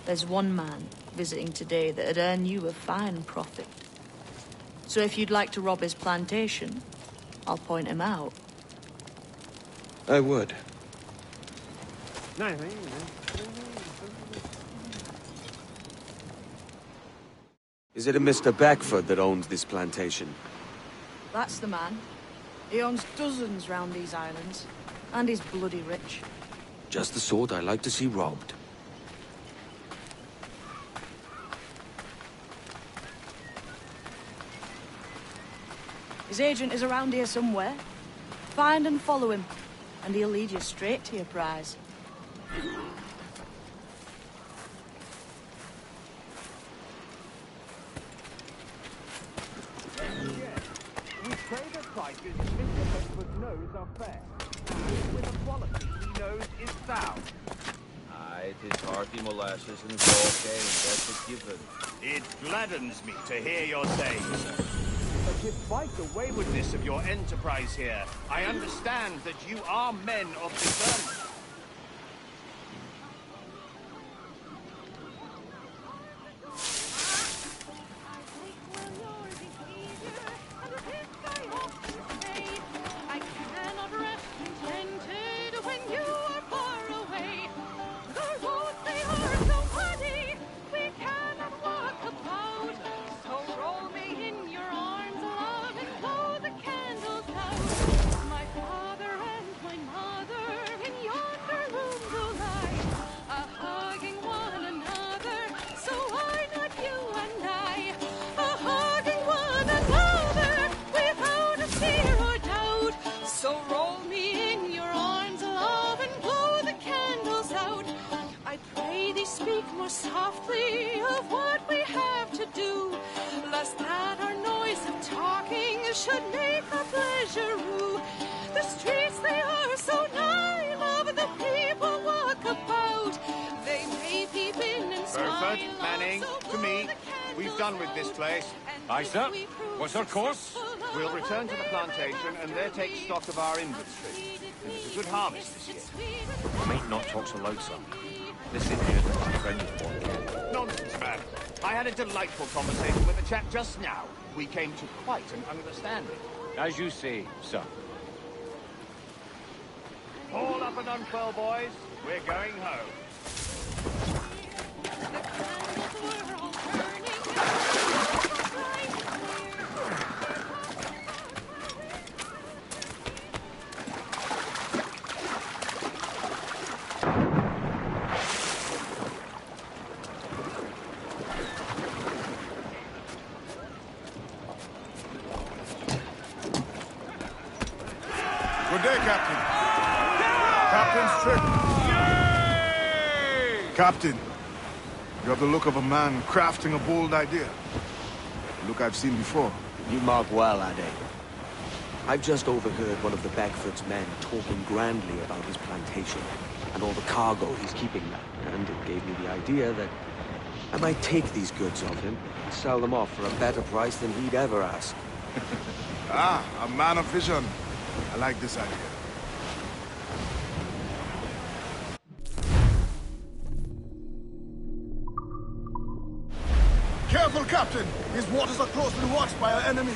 There's one man visiting today that'd earn you a fine profit. So if you'd like to rob his plantation, I'll point him out. I would. Is it a Mr. Beckford that owns this plantation? That's the man. He owns dozens round these islands. And he's bloody rich. Just the sort I like to see robbed. His agent is around here somewhere. Find and follow him, and he'll lead you straight to your prize. We trade at prices Mr. Beckford knows are fair, and with a quality he knows is sound. Aye, 'tis hearty molasses and okay, that's a given. It gladdens me to hear your saying, sir. But despite the waywardness of your enterprise here, I understand that you are men of discernment. Softly of what we have to do, lest that our noise of talking should make our pleasure rue. The streets, they are so nigh, love, the people walk about. They may peep in and smile. Burford, Manning, to me. We've done with this place. Aye, sir. What's our course? We'll return to the plantation and there take stock of our inventory. It's a good harvest this year. Mate, not talk so loud, son. Listen here, my friend is born. Nonsense, man. I had a delightful conversation with the chap just now. We came to quite an understanding. As you say, sir. All up and unfurl, boys. We're going home. Good day, Captain. Captain's trick. Captain, you have the look of a man crafting a bold idea. A look I've seen before. You mark well, Ade. I've just overheard one of the Beckford's men talking grandly about his plantation and all the cargo he's keeping there, and it gave me the idea that I might take these goods of him and sell them off for a better price than he'd ever ask. Ah, a man of vision. I like this idea. Careful, Captain! These waters are closely watched by our enemies.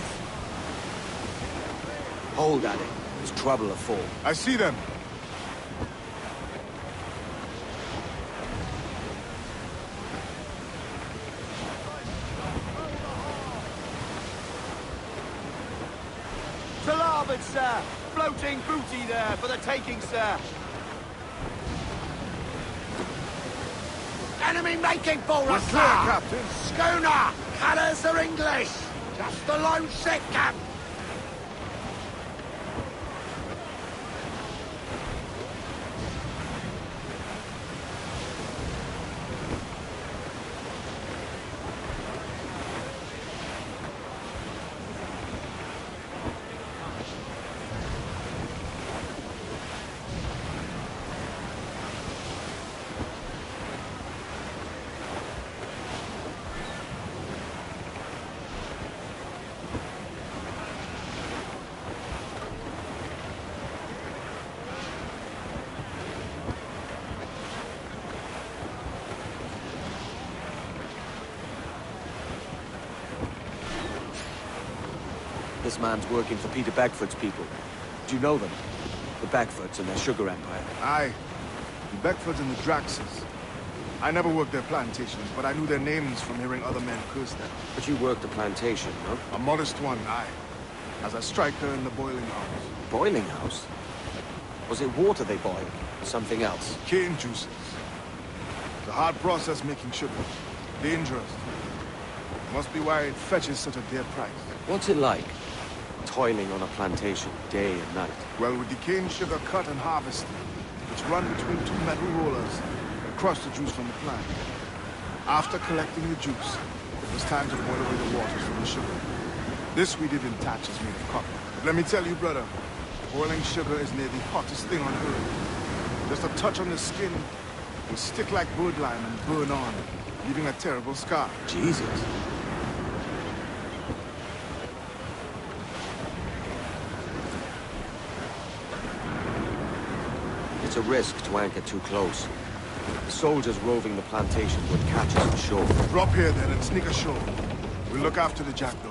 Hold at it. There's trouble afoot. I see them. To larboard, sir! Floating booty there for the taking, sir! Enemy making for We're us, clear, sir! Captain. Schooner! Colours are English! Just the lone ship, Cap! This man's working for Peter Beckford's people. Do you know them? The Beckfords and their sugar empire. Aye. The Beckfords and the Draxes. I never worked their plantations, but I knew their names from hearing other men curse them. But you worked a plantation, no? A modest one, aye. As a striker in the boiling house. Boiling house? Was it water they boiled? Or something else? Cane juices. It's a hard process making sugar. Dangerous. Must be why it fetches such a dear price. What's it like? Toiling on a plantation day and night. Well, with the cane sugar cut and harvested, it's run between two metal rollers and crush the juice from the plant. After collecting the juice, it was time to boil away the waters from the sugar. This we did in thatches made of copper. But let me tell you, brother, boiling sugar is near the hottest thing on earth. Just a touch on the skin will stick like birdlime and burn on, leaving a terrible scar. Jesus. It's a risk to anchor too close. The soldiers roving the plantation would catch us ashore. Drop here then and sneak ashore. We'll look after the jackdaw.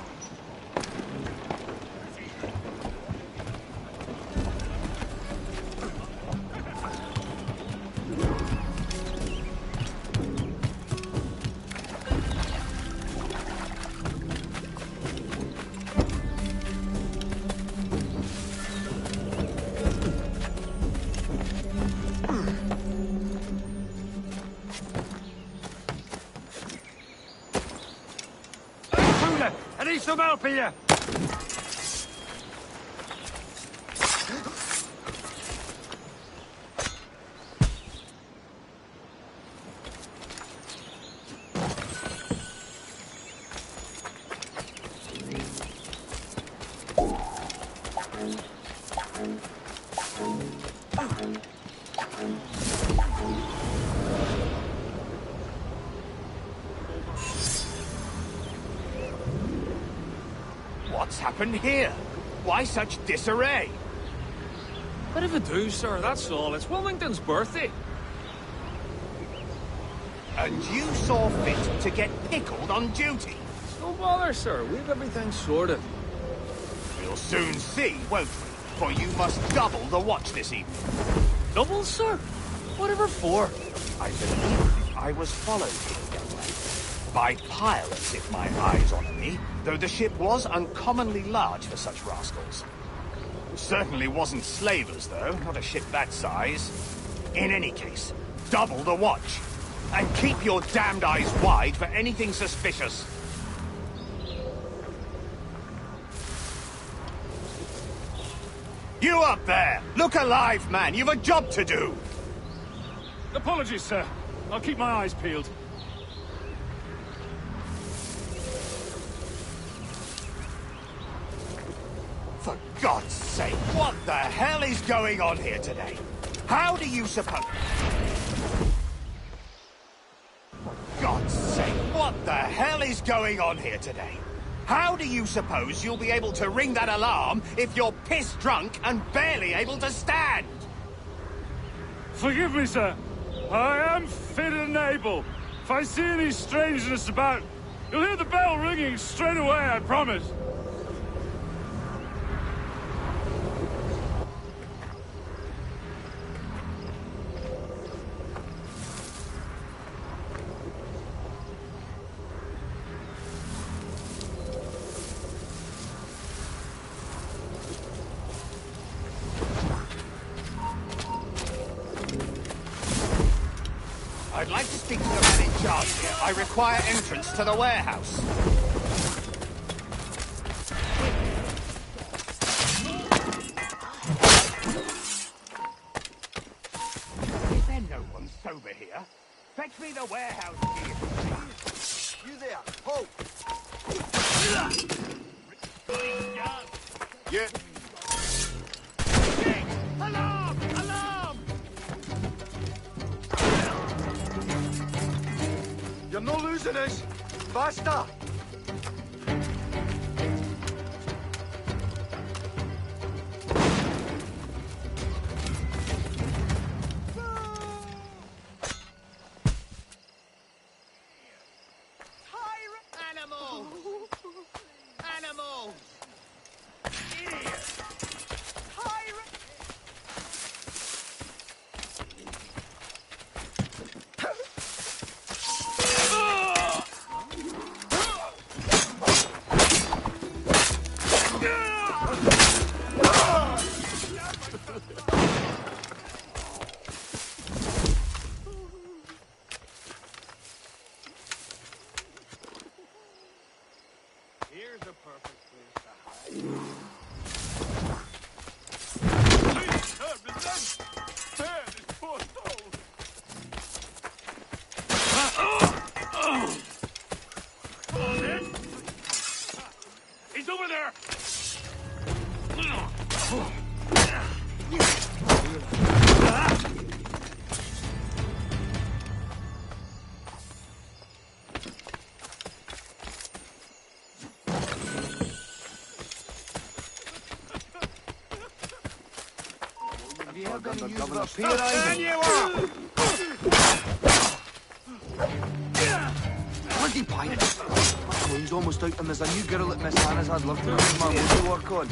I need some help here! What's happened here? Why such disarray? Bit of a do, sir, that's all. It's Wilmington's birthday. And you saw fit to get pickled on duty? No bother, sir. We've everything sorted. We'll soon see, won't we? For you must double the watch this evening. Double, sir? Whatever for? I believe I was followed here, by pirates, if my eyes honour me, though the ship was uncommonly large for such rascals. Certainly wasn't slavers, though, not a ship that size. In any case, double the watch, and keep your damned eyes wide for anything suspicious. You up there! Look alive, man! You've a job to do! Apologies, sir. I'll keep my eyes peeled. For God's sake, what the hell is going on here today? How do you suppose... For God's sake, is going on here today? How do you suppose you'll be able to ring that alarm if you're piss-drunk and barely able to stand? Forgive me, sir. I am fit and able. If I see any strangeness about, you'll hear the bell ringing straight away, I promise. I'd like to speak to the man in charge here. I require entrance to the warehouse. Is there no one sober here? Fetch me the warehouse key. You there, ho! Yeah. Alarm! Alarm! You're not losing us! Faster! Animals! Animals! Idiots! Here's a perfect place to hide. He's over there! Have you heard any news about Turn you up! Bloody pirates! My coin's almost out and there's a new girl at Miss Hannah's I'd love to do my woody work on.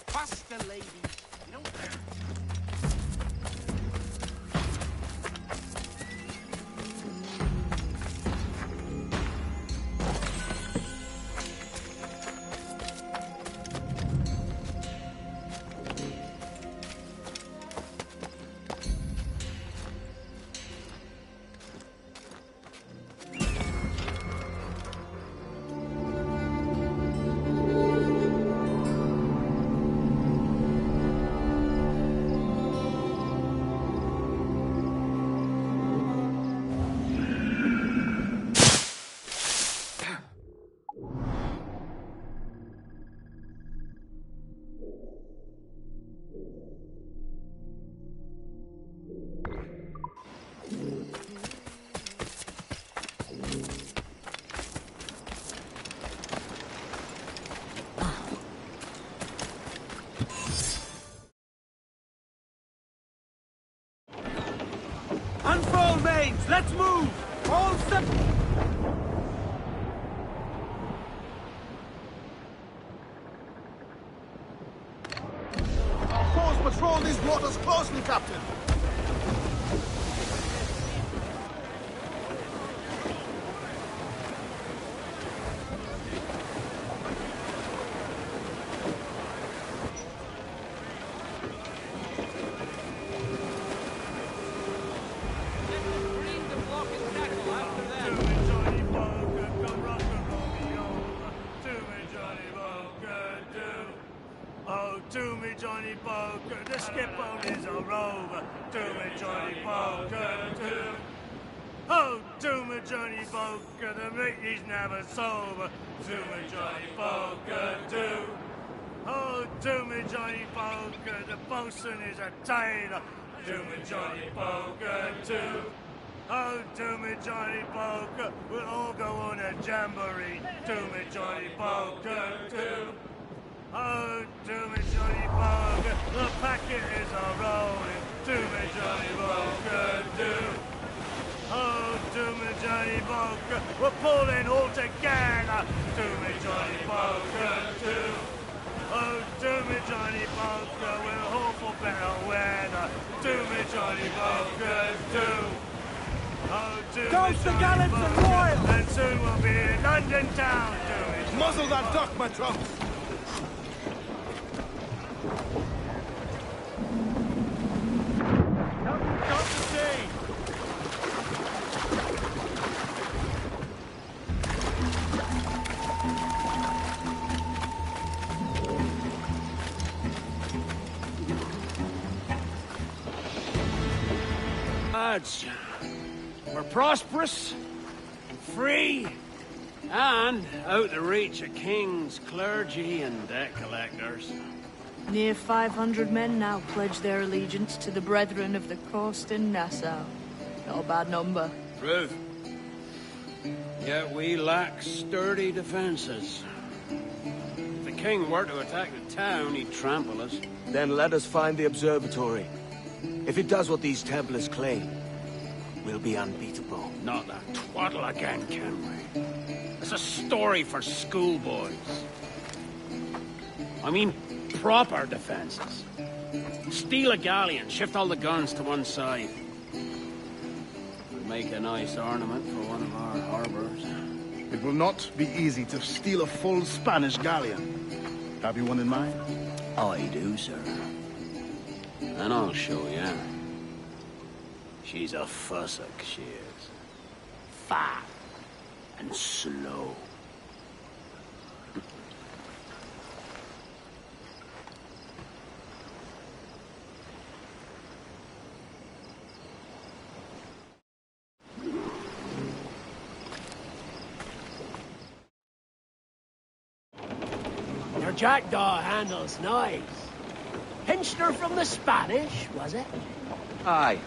Faster, ladies! No. Let's move! All set! Our foes patrol these waters closely, Captain. Do me, Johnny Poker, the skipper is a rover. Do me, Johnny Poker, do. Oh, do me, Johnny Poker, the mate is never sober. Do me, Johnny Poker, do. Oh, do me, Johnny Poker, the bosun is a tailor. Do me, Johnny Poker, do. Oh, do me, Johnny Poker, we'll all go on a jamboree. Do me, Johnny Poker, do. Oh, do me, Johnny Poker, the packet is a-rolling. Do me, Johnny Poker, do. Oh, do me, Johnny Poker, we're pulling all together. Do me, Johnny Poker, do. Oh, do me, Johnny Poker, we'll hope for better weather. Do me, Johnny Poker, do. Oh, do Toast me, the Johnny gallants and Poker, royals! and soon we'll be in London town. Do me, Johnny Muzzle that duck, my trunks. Lads, we're prosperous, free, and out the reach of kings, clergy, and debt collectors. Near 500 men now pledge their allegiance to the Brethren of the Coast in Nassau. Not a bad number. Truth. Yet we lack sturdy defenses. If the king were to attack the town, he'd trample us. Then let us find the observatory. If it does what these Templars claim, we'll be unbeatable. Not that twaddle again, can we? It's a story for schoolboys. I mean, proper defenses. Steal a galleon, shift all the guns to one side. Would make a nice ornament for one of our harbors. It will not be easy to steal a full Spanish galleon. Have you one in mind? I do, sir. And I'll show you. She's a fussock, she is. Fat and slow. Your jackdaw handle's nice. Pinched her from the Spanish, was it? Aye.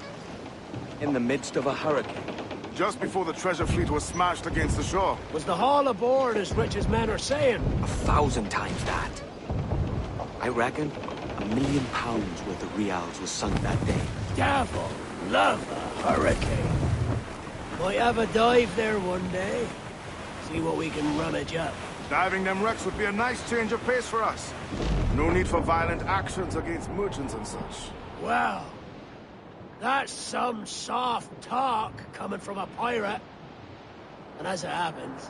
In the midst of a hurricane. Just before the treasure fleet was smashed against the shore. Was the haul aboard as rich as men are saying? 1,000 times that. I reckon £1 million worth of reals was sunk that day. Devil love a hurricane. Might have a dive there one day. See what we can rummage up. Diving them wrecks would be a nice change of pace for us. No need for violent actions against merchants and such. Well, that's some soft talk coming from a pirate. And as it happens,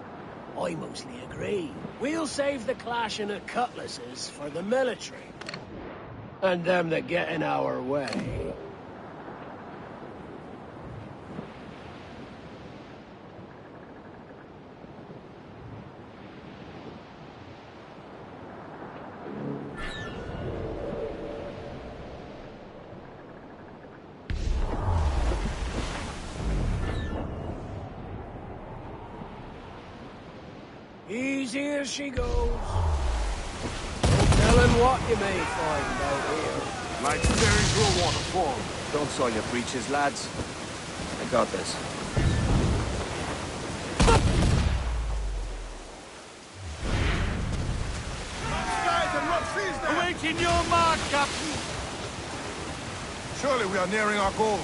I mostly agree. We'll save the clashing of cutlasses for the military. And them that get in our way. Easy as she goes. No telling what you may find out here. Like staring through a waterfall. Don't soil your breeches, lads. I got this. Awaiting your mark, Captain. Surely we are nearing our goal.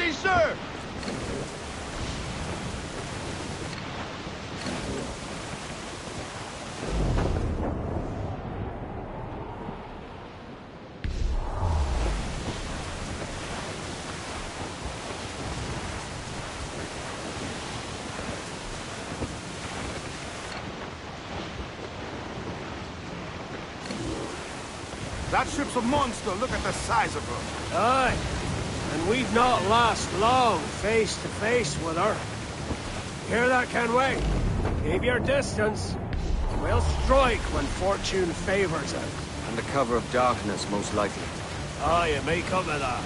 Steady, sir! That ship's a monster. Look at the size of her. Aye. And we've not lost long face to face with her. Hear that, Kenway? Keep your distance. We'll strike when fortune favors us. Under cover of darkness, most likely. Aye, it may come to that.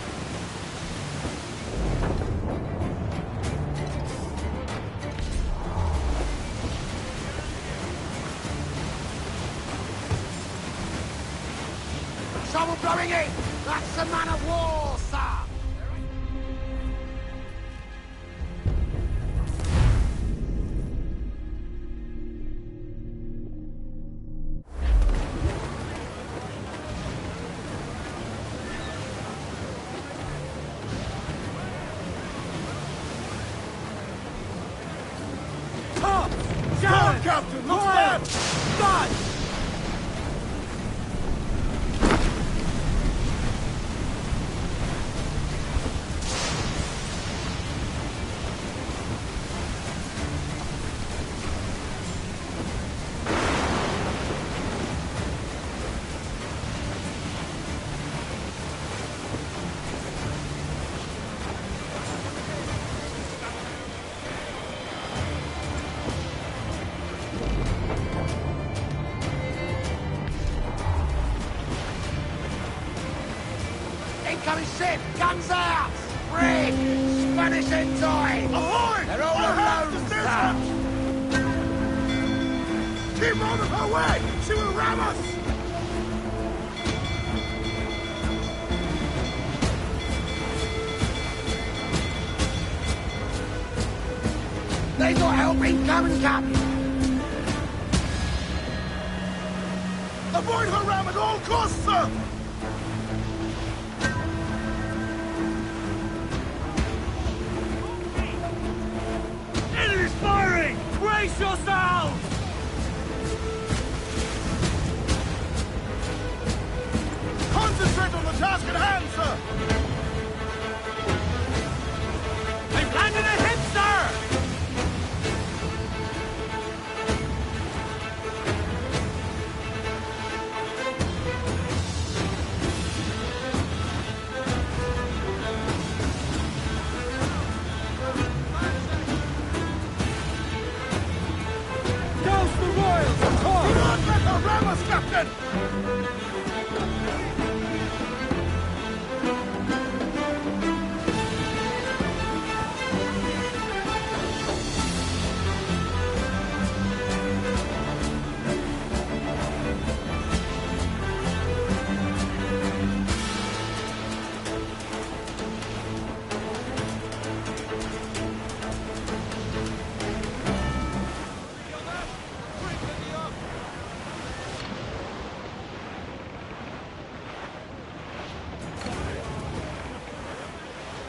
Someone blowing in! That's the man of war, sir! Tom! Sharon! Captain! Look left! God! Incoming ship! Guns out! Brig! Spanish enjoy! Ahoy! They're all alone, sir! Keep out of her way! She will ram us! They got help incoming, Captain! Avoid her ram at all costs, sir! Enemy's firing! Brace yourselves! Concentrate on the task at hand, sir! They've landed a hit, sir! Douse the royals! Do not let her ram us, Captain!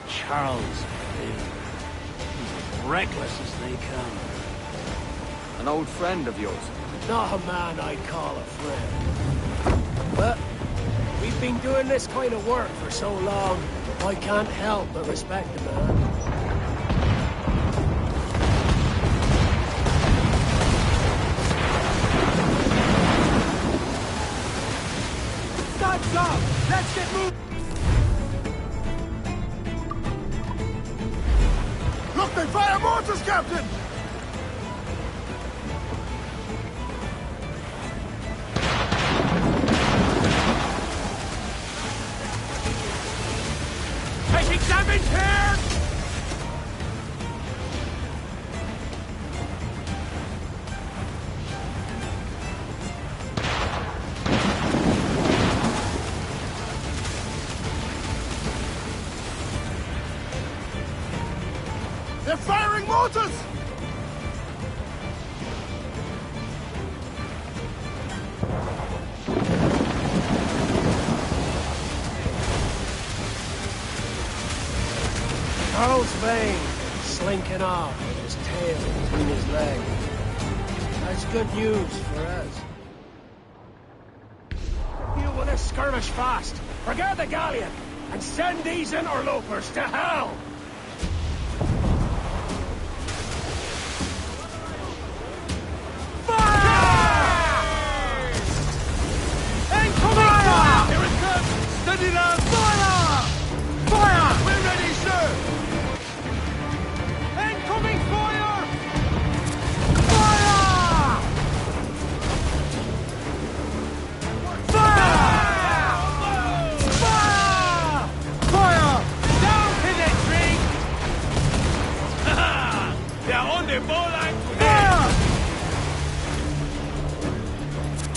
Charles Bale. He's as reckless as they come. An old friend of yours? Not a man I'd call a friend. But we've been doing this kind of work for so long, I can't help but respect the man. Time's up! Let's get moving! Look, they fire mortars, Captain! Taking damage here! They're firing mortars! Carl's Vane, slinking off with his tail between his legs. That's good news for us. You want to skirmish fast. Forget the galleon, and send these interlopers to hell! Steady now! Fire! Fire! We're ready, sir! Incoming fire! Fire! Fire! Fire! Fire! Down to the tree! They're on the ball line today!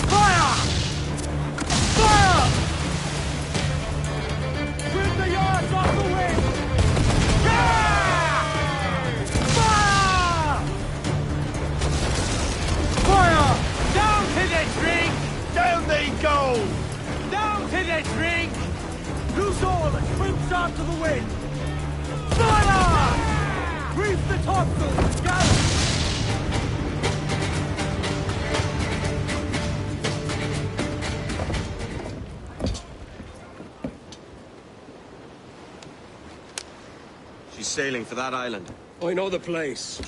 Fire! Fire! Fire! The yards off the wing! Yeah! Fire! Fire! Down to the drink! Down they go! Down to the drink! Loose all and swim sharp to the wind! Fire! Reef the topsails! Gather! Sailing for that island. I know the place.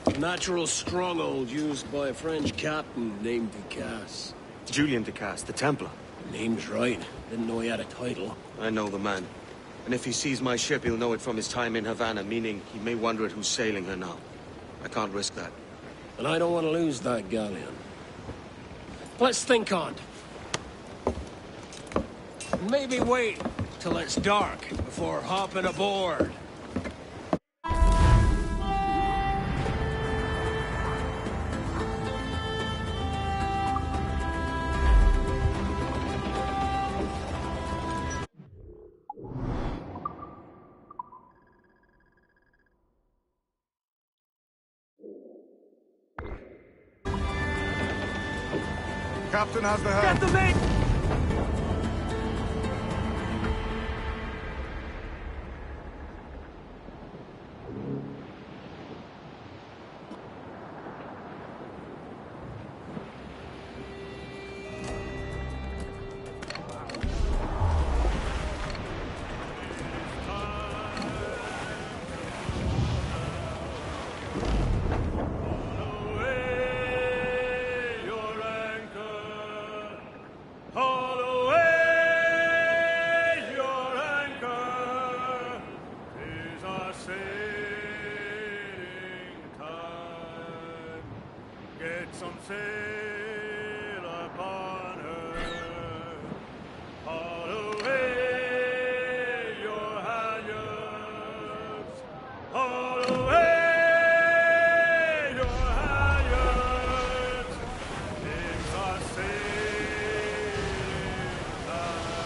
A natural stronghold used by a French captain named Ducasse. Julian Ducasse, the Templar. Name's right. Didn't know he had a title. I know the man. And if he sees my ship, he'll know it from his time in Havana, meaning he may wonder at who's sailing her now. I can't risk that. And I don't want to lose that galleon. Let's think on it. Maybe wait till it's dark before hopping aboard. Captain has the helm. Get the mate! Some sail upon her. Haul away your halyards. Haul away your halyards. Things are sailing time.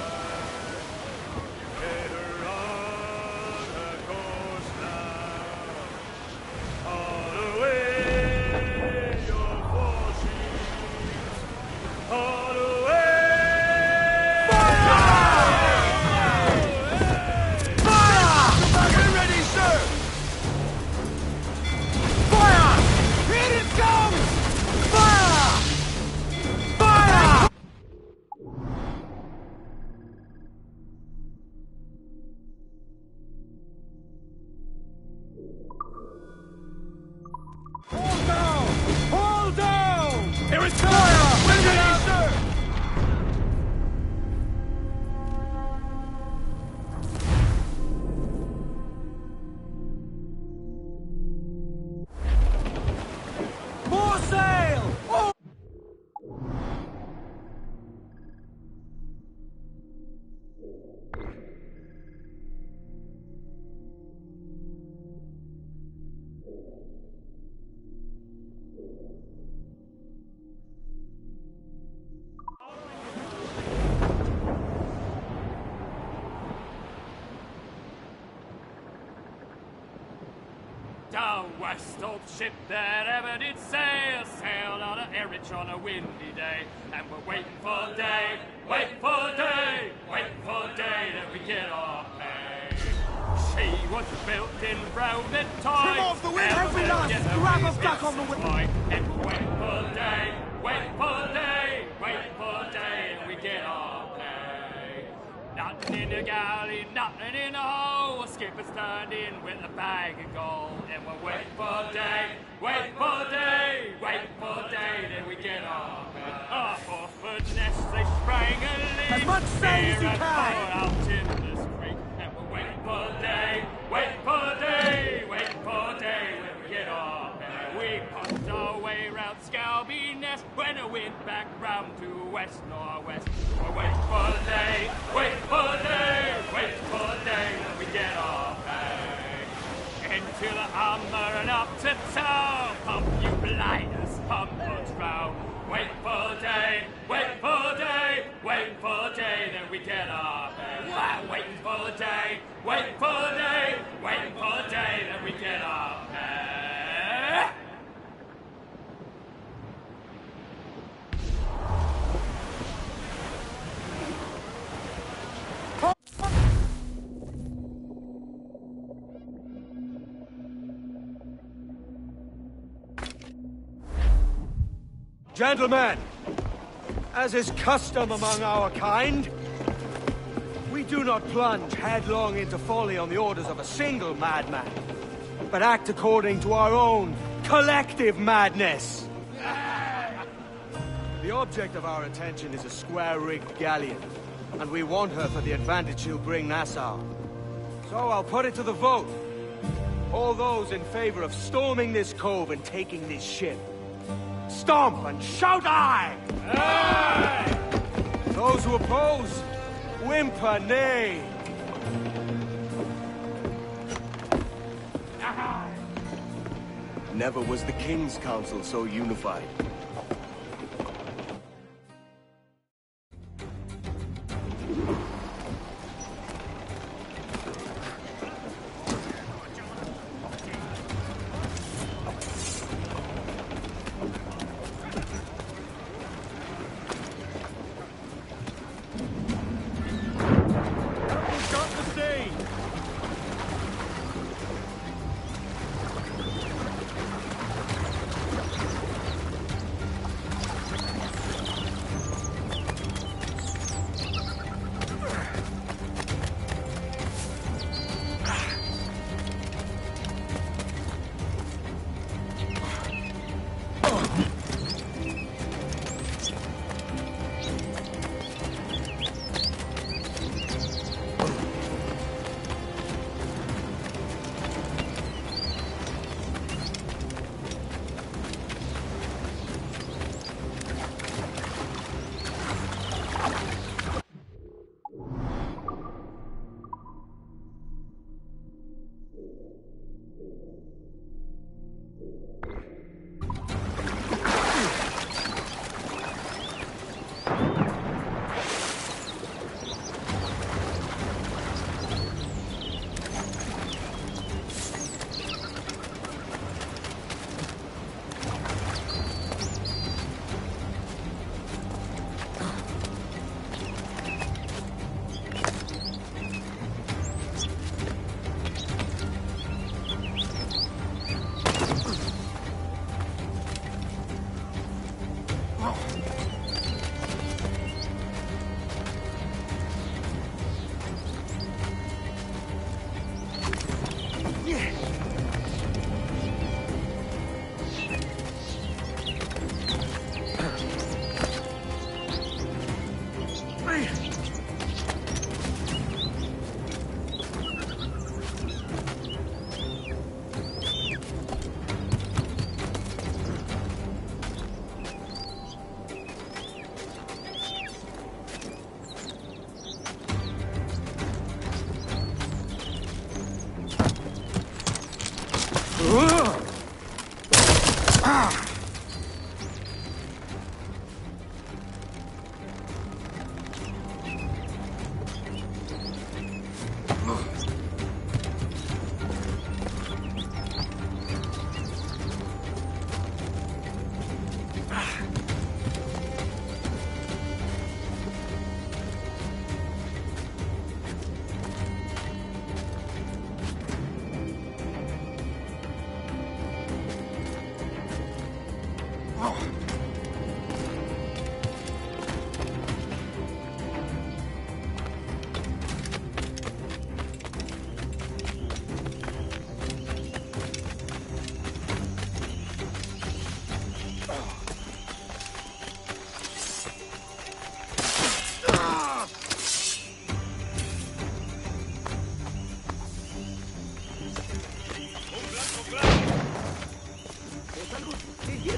Get her on her course now. Haul away. All away! Down west, old ship that ever did sail, sailed on a Erich on a windy day, and we're waiting for day, waiting for day, waiting for day that we get our pay. She was built in Roman time. Trim off the wind, every last scrap of duck on the wind. And we wait for day, wait for day, wait for day, and we get our pay. Nothing in the galley, nothing in the hole. Skipper's turned in with a bag of gold. And we'll wait for day, wait for day, wait for day, then we get our pay. Our forward nest, they sprang a leak. As much sail as you can. Out in this creek. And we'll wait for day, wait for day, wait for day, when we get our pay. We pumped our way round Scalby Nest when the wind back round to west-northwest. We'll wait for day, wait for day, wait for day, when we get our pay. Into the Humber and up to town. Pump you blinders, pump us round. Wait for day, wait for day, wait for day, then we get our pay. Wait for day, wait for day, wait for day, then we get our pay. Gentlemen, as is custom among our kind, we do not plunge headlong into folly on the orders of a single madman, but act according to our own collective madness. The object of our attention is a square-rigged galleon, and we want her for the advantage she'll bring Nassau. So I'll put it to the vote. All those in favor of storming this cove and taking this ship, stomp and shout aye! Aye! Those who oppose, whimper nay. Never was the King's Council so unified.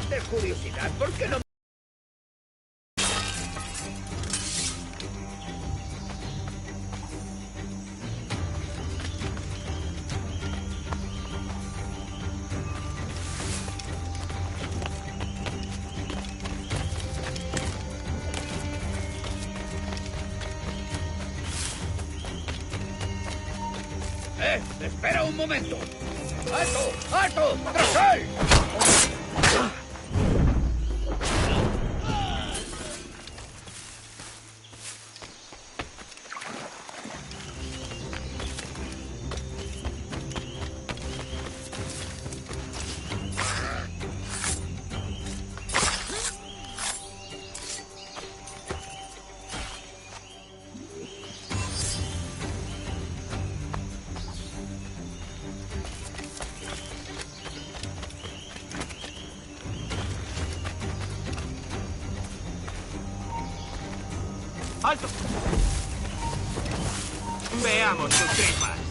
sientes curiosidad, ¿por qué no? ¡Espera un momento! ¡Alto! ¡Alto! ¡Tras él! ¡Alto! Veamos tus tripas.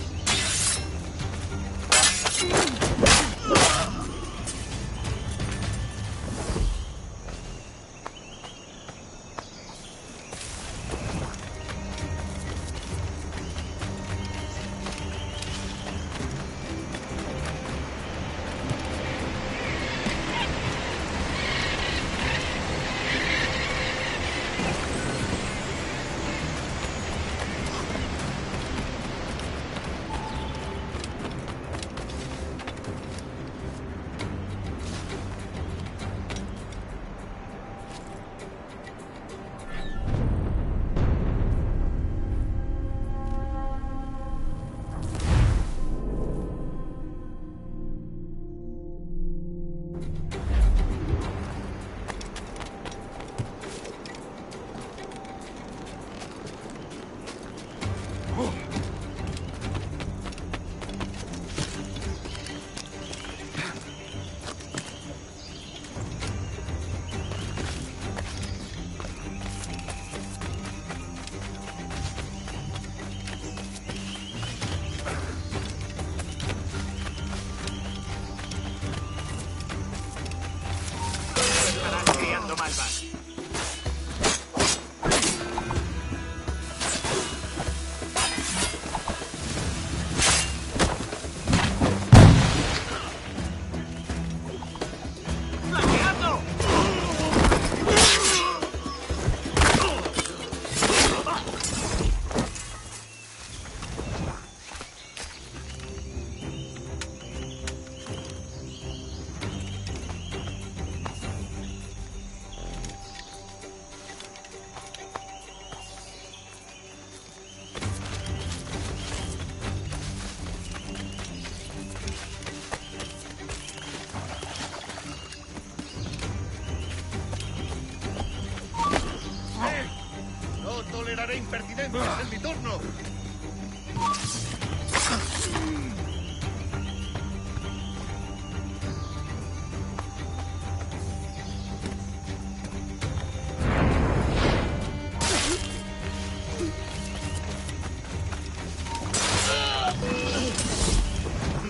toleraré impertinencias en mi turno.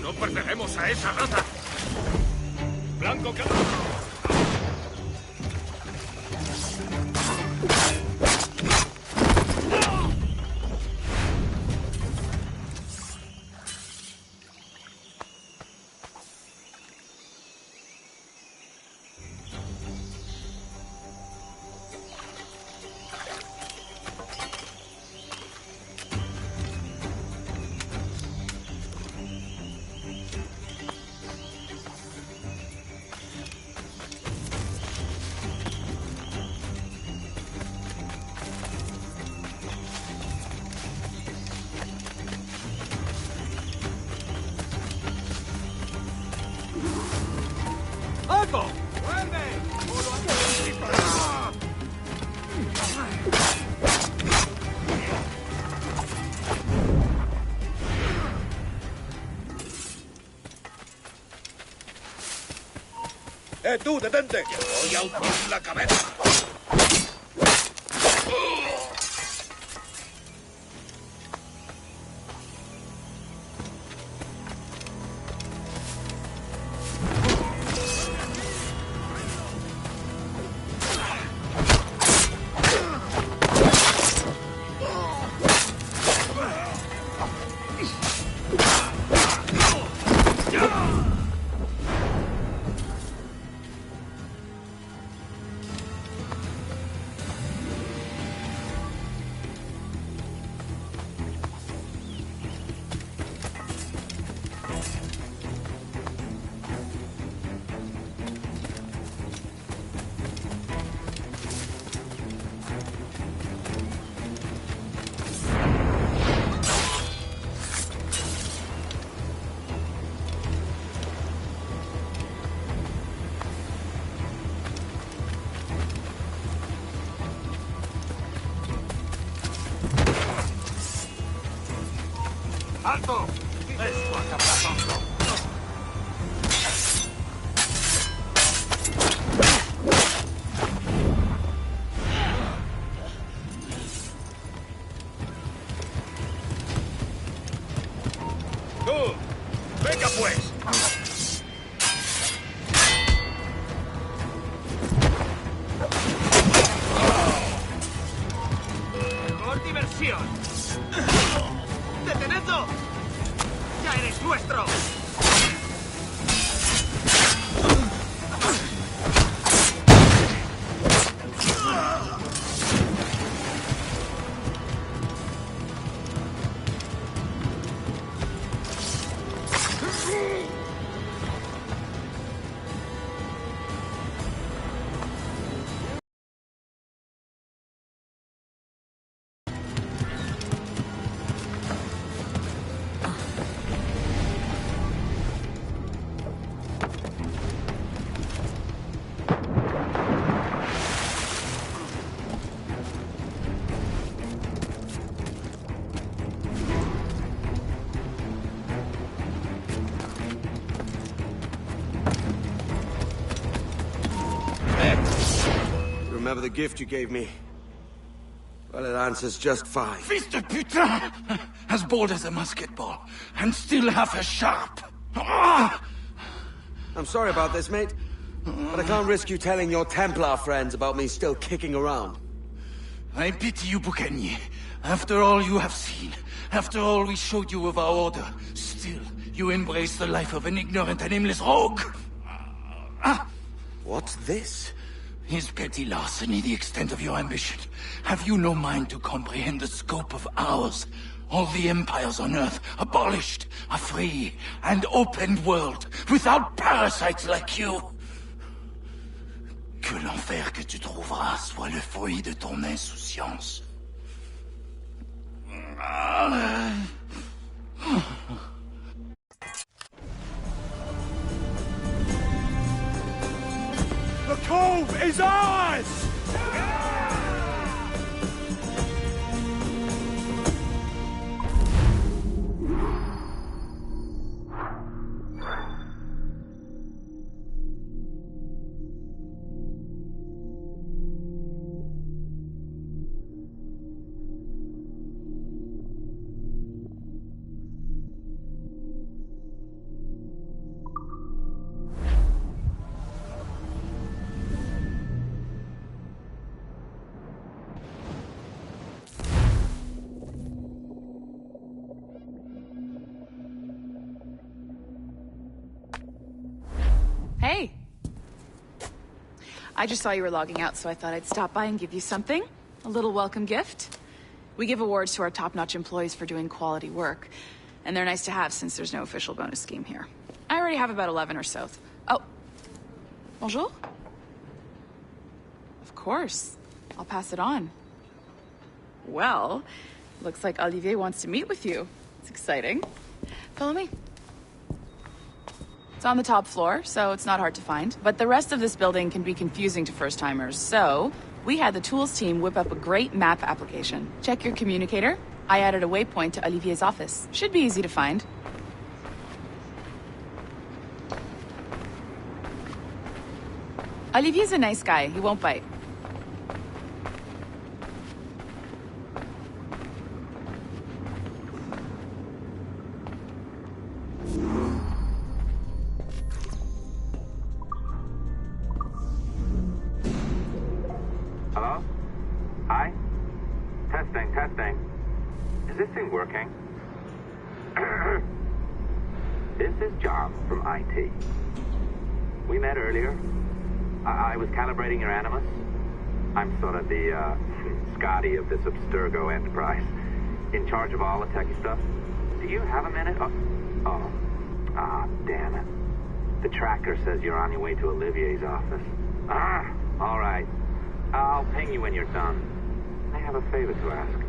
No perderemos a esa raza. Blanco que... ¡Alto! ¡Vuelve! tú, detente! ¡Que voy a hundir la cabeza! ¡Alto! ¡Esto acabará pronto! ¡Tú! ¡Venga pues! ¡Mejor diversión! ¡Detenedlo! ¡Ya eres nuestro! Remember the gift you gave me? Well, it answers just fine. Fils de putain! As bold as a musket ball, and still half as sharp. Ah! I'm sorry about this, mate. But I can't risk you telling your Templar friends about me still kicking around. I pity you, Bucanier. After all you have seen, after all we showed you of our order, still you embrace the life of an ignorant and aimless rogue. What's this? Is petty larceny the extent of your ambition? Have you no mind to comprehend the scope of ours? All the empires on Earth abolished, a free and open world, without parasites like you. Que l'enfer que tu trouveras soit le fruit de ton insouciance. The cove is ours! Hey! I just saw you were logging out, so I thought I'd stop by and give you something. A little welcome gift. We give awards to our top-notch employees for doing quality work, and they're nice to have since there's no official bonus scheme here. I already have about 11 or so. Oh. Bonjour? Of course. I'll pass it on. Well, looks like Olivier wants to meet with you. It's exciting. Follow me. It's on the top floor, so it's not hard to find. But the rest of this building can be confusing to first-timers, so we had the tools team whip up a great map application. Check your communicator. I added a waypoint to Olivier's office. Should be easy to find. Olivier's a nice guy. He won't bite. Hello? Hi? Testing. Is this thing working? This is John from IT. We met earlier. I was calibrating your Animus. I'm sort of the, Scotty of this Abstergo enterprise. In charge of all the techie stuff. Do you have a minute? Damn it. The tracker says you're on your way to Olivier's office. All right. I'll ping you when you're done. I have a favor to ask.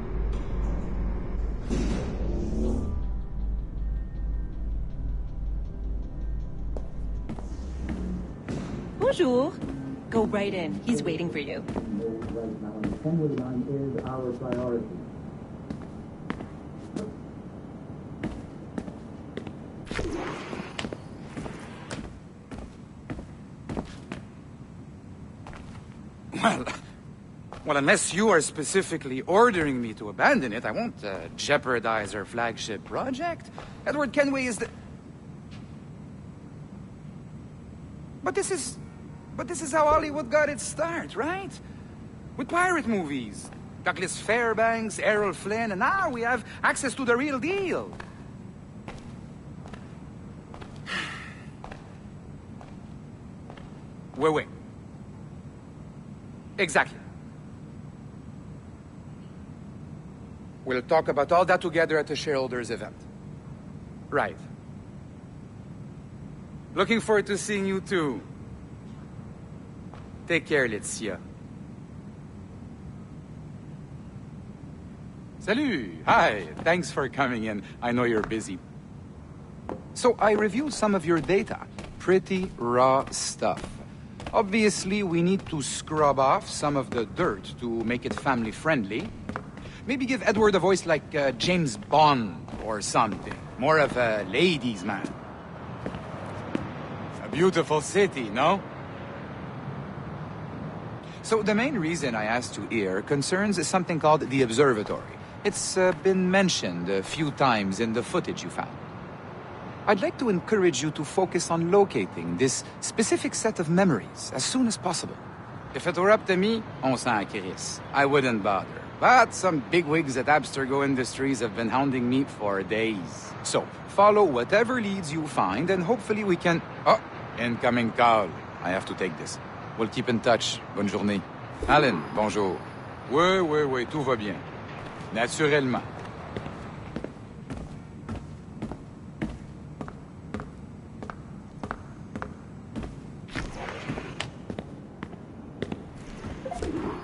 Bonjour. Go right in. He's waiting for you. Assembly line is our priority. Well, unless you are specifically ordering me to abandon it, I won't jeopardize our flagship project. Edward Kenway is the... But this is how Hollywood got its start, right? With pirate movies. Douglas Fairbanks, Errol Flynn, and now we have access to the real deal. Wait. Exactly. We'll talk about all that together at the shareholders event. Right. Looking forward to seeing you too. Take care, Laetitia. Salut! Hi, thanks for coming in. I know you're busy. So I reviewed some of your data. Pretty raw stuff. Obviously, we need to scrub off some of the dirt to make it family-friendly. Maybe give Edward a voice like James Bond or something. More of a ladies' man. A beautiful city, no? So the main reason I asked you here concerns something called the Observatory. It's been mentioned a few times in the footage you found. I'd like to encourage you to focus on locating this specific set of memories as soon as possible. If it were up to me, on s'en crisse. I wouldn't bother. But some bigwigs at Abstergo Industries have been hounding me for days. So, follow whatever leads you find, and hopefully we can... Oh, incoming call. I have to take this. We'll keep in touch. Bonne journée. Alan, bonjour. Oui, tout va bien. Naturellement.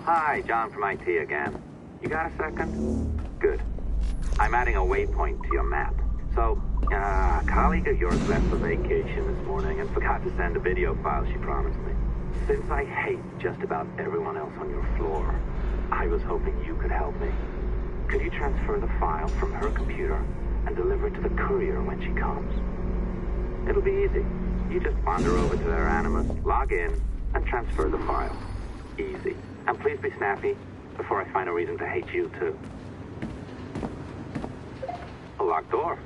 Hi, John from IT again. You got a second? Good. I'm adding a waypoint to your map. So, a colleague of yours left for vacation this morning and forgot to send a video file she promised me. Since I hate just about everyone else on your floor, I was hoping you could help me. Could you transfer the file from her computer and deliver it to the courier when she comes? It'll be easy. You just wander over to their Animus, log in, and transfer the file. Easy. And please be snappy before I find a reason to hate you, too. A locked door?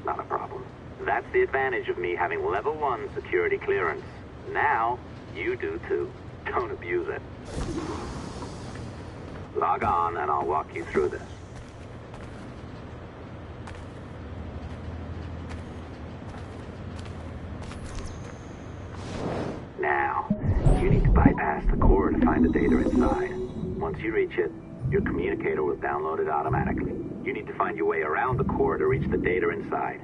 Not a problem. That's the advantage of me having level 1 security clearance. Now, you do, too. Don't abuse it. Log on, and I'll walk you through this. Now, you need to bypass the core to find the data inside. Once you reach it, your communicator will download it automatically. You need to find your way around the core to reach the data inside.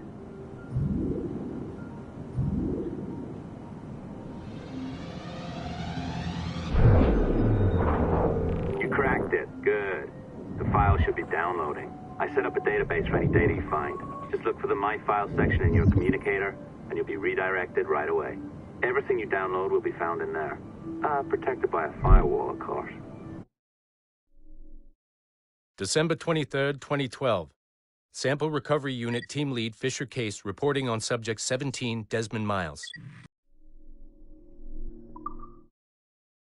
You cracked it. Good. The file should be downloading. I set up a database for any data you find. Just look for the My Files section in your communicator, and you'll be redirected right away. Everything you download will be found in there. Protected by a firewall, of course. December 23rd, 2012. Sample Recovery Unit Team Lead Fisher Case reporting on Subject 17, Desmond Miles.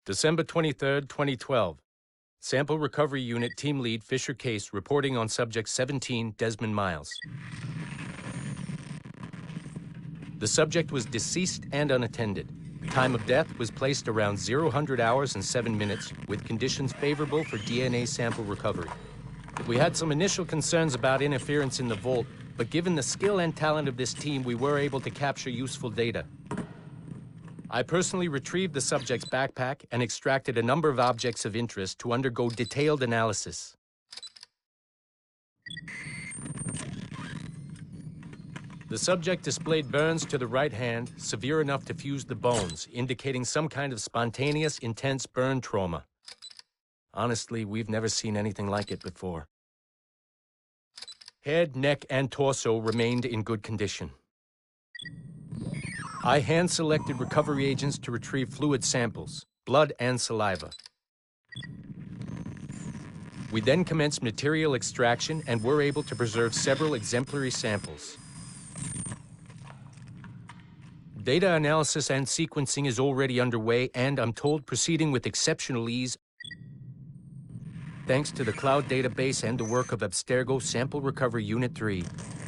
December 23rd, 2012. Sample Recovery Unit Team Lead Fisher Case reporting on Subject 17, Desmond Miles. The subject was deceased and unattended. Time of death was placed around 00 hours and 7 minutes, with conditions favorable for DNA sample recovery. We had some initial concerns about interference in the vault, but given the skill and talent of this team, we were able to capture useful data. I personally retrieved the subject's backpack and extracted a number of objects of interest to undergo detailed analysis. The subject displayed burns to the right hand, severe enough to fuse the bones, indicating some kind of spontaneous, intense burn trauma. Honestly, we've never seen anything like it before. Head, neck, and torso remained in good condition. I hand-selected recovery agents to retrieve fluid samples, blood and saliva. We then commenced material extraction and were able to preserve several exemplary samples. Data analysis and sequencing is already underway, and I'm told proceeding with exceptional ease thanks to the cloud database and the work of Abstergo Sample Recovery Unit 3.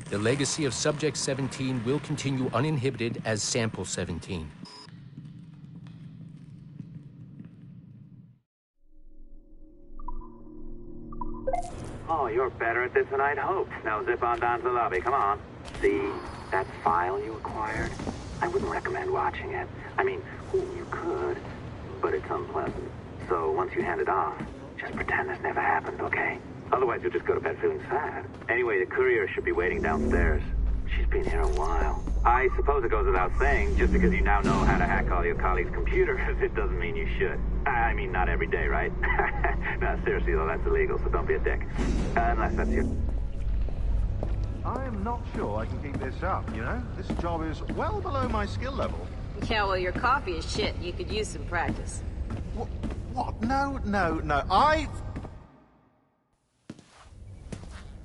The legacy of Subject 17 will continue uninhibited as Sample 17. Oh, you're better at this than I'd hoped. Now zip on down to the lobby. Come on. See that file you acquired? I wouldn't recommend watching it. I mean, you could, but it's unpleasant. So once you hand it off, just pretend this never happened, okay? Otherwise, you'll just go to bed feeling sad. Anyway, the courier should be waiting downstairs. She's been here a while. I suppose it goes without saying, just because you now know how to hack all your colleagues' computers, it doesn't mean you should. I mean, not every day, right? No, seriously, though, that's illegal, so don't be a dick. Unless that's you. I'm not sure I can keep this up, you know? This job is well below my skill level. Yeah, well, your coffee is shit. You could use some practice. What? No.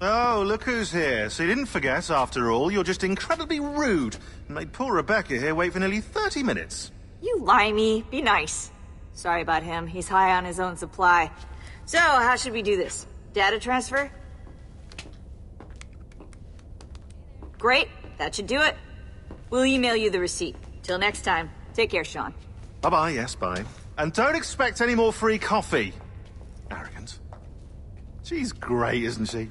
Oh, look who's here. So you didn't forget, after all. You're just incredibly rude and made poor Rebecca here wait for nearly 30 minutes. You limey. Be nice. Sorry about him. He's high on his own supply. So, how should we do this? Data transfer? Great. That should do it. We'll email you the receipt. Till next time. Take care, Sean. Bye-bye, yes, bye. And don't expect any more free coffee. Arrogant. She's great, isn't she?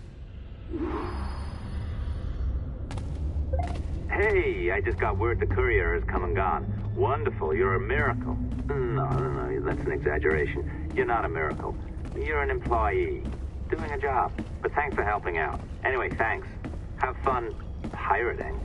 Hey, I just got word the courier has come and gone. Wonderful, you're a miracle. No, that's an exaggeration. You're not a miracle. You're an employee, doing a job. But thanks for helping out. Anyway, thanks. Have fun pirating.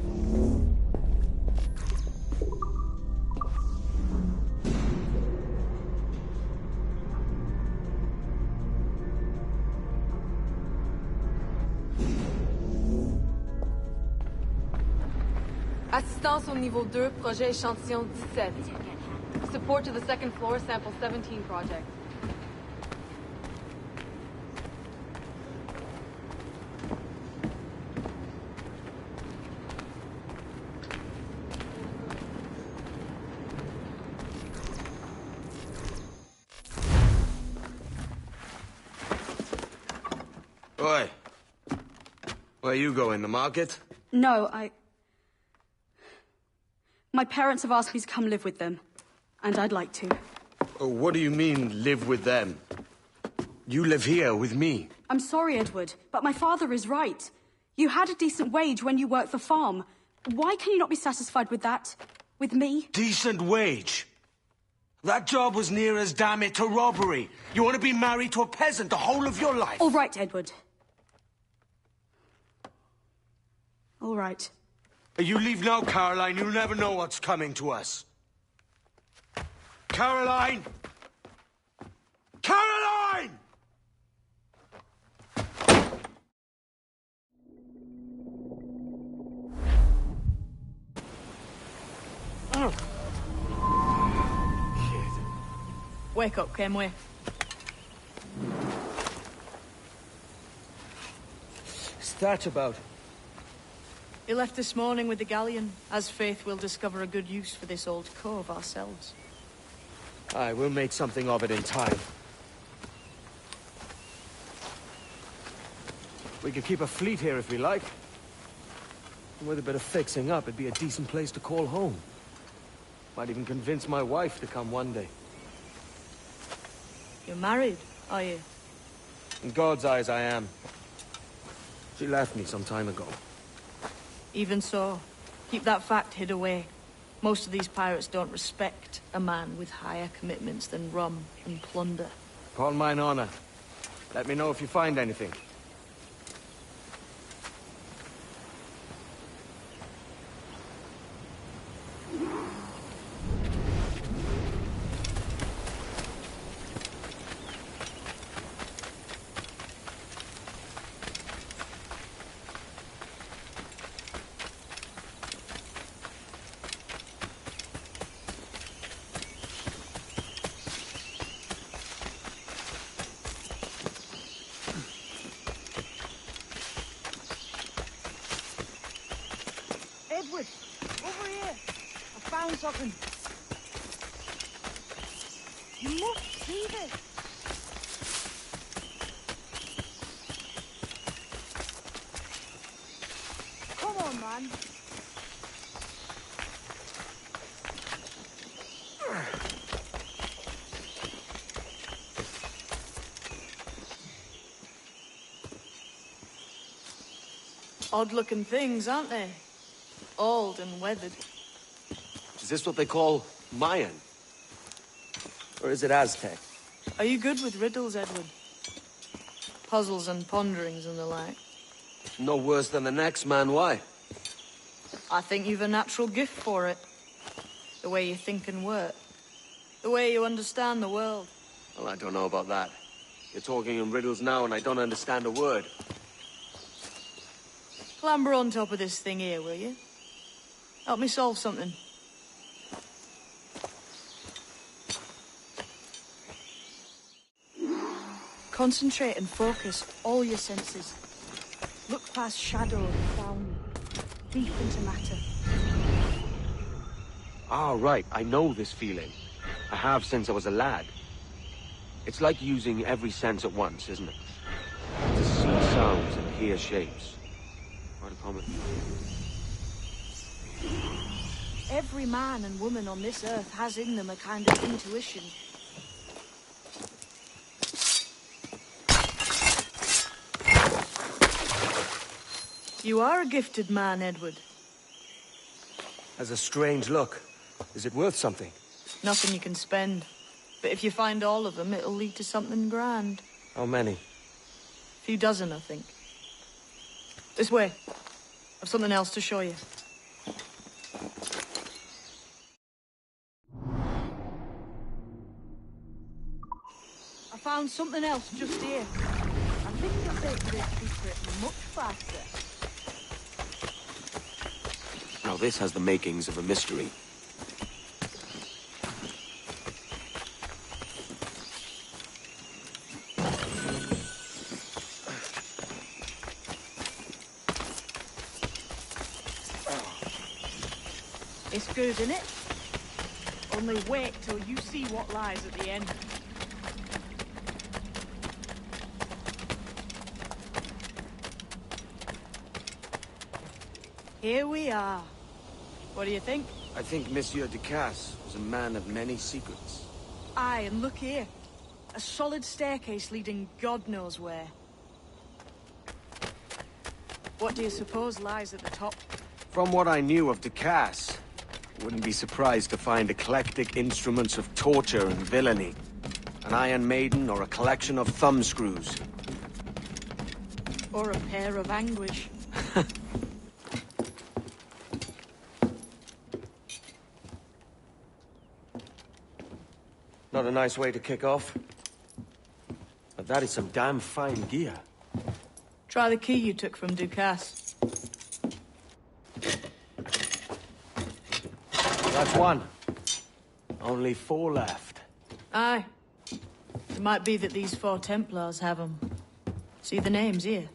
Assistance au niveau 2, projet échantillon 17. Support to the second floor, sample 17 project. Oi. Where you going, the market? No, My parents have asked me to come live with them, and I'd like to. Oh, what do you mean, live with them? You live here with me. I'm sorry, Edward, but my father is right. You had a decent wage when you worked the farm. Why can you not be satisfied with that? With me? Decent wage? That job was near as damn it to robbery. You want to be married to a peasant the whole of your life? All right, Edward. All right. You leave now, Caroline. You'll never know what's coming to us. Caroline! Caroline! Oh. Shit. Wake up, Kenway. What's that about? He left this morning with the galleon. As faith, we'll discover a good use for this old cove ourselves. Aye, we'll make something of it in time. We could keep a fleet here if we like. And with a bit of fixing up, it'd be a decent place to call home. Might even convince my wife to come one day. You're married, are you? In God's eyes, I am. She left me some time ago. Even so, keep that fact hid away. Most of these pirates don't respect a man with higher commitments than rum and plunder. Upon mine honor. Let me know if you find anything. found something. You must see this. Come on, man. Odd-looking things, aren't they? Old and weathered. Is this what they call Mayan? Or is it Aztec? Are you good with riddles, Edward? Puzzles and ponderings and the like? No worse than the next man, why? I think you've a natural gift for it. The way you think and work. The way you understand the world. Well, I don't know about that. You're talking in riddles now and I don't understand a word. Clamber on top of this thing here, will you? Help me solve something. Concentrate and focus all your senses. Look past shadow and clown, deep into matter. Ah, right. I know this feeling. I have since I was a lad. It's like using every sense at once, isn't it? To see sounds and hear shapes. Quite a common. Every man and woman on this earth has in them a kind of intuition. You are a gifted man, Edward. Has a strange look. Is it worth something? Nothing you can spend. But if you find all of them, it'll lead to something grand. How many? A few dozen, I think. This way. I've something else to show you. I found something else just here. I think you'll take this secret much faster. Now this has the makings of a mystery. It's good, isn't it? Only wait till you see what lies at the end. Here we are. What do you think? I think Monsieur Ducasse was a man of many secrets. Aye, and look here. A solid staircase leading God knows where. What do you suppose lies at the top? From what I knew of Ducasse, wouldn't be surprised to find eclectic instruments of torture and villainy. An Iron Maiden or a collection of thumbscrews. Or a pair of anguish. Not a nice way to kick off. But that is some damn fine gear. Try the key you took from Ducasse. That's one. Only 4 left. Aye. It might be that these 4 Templars have them. See the names here?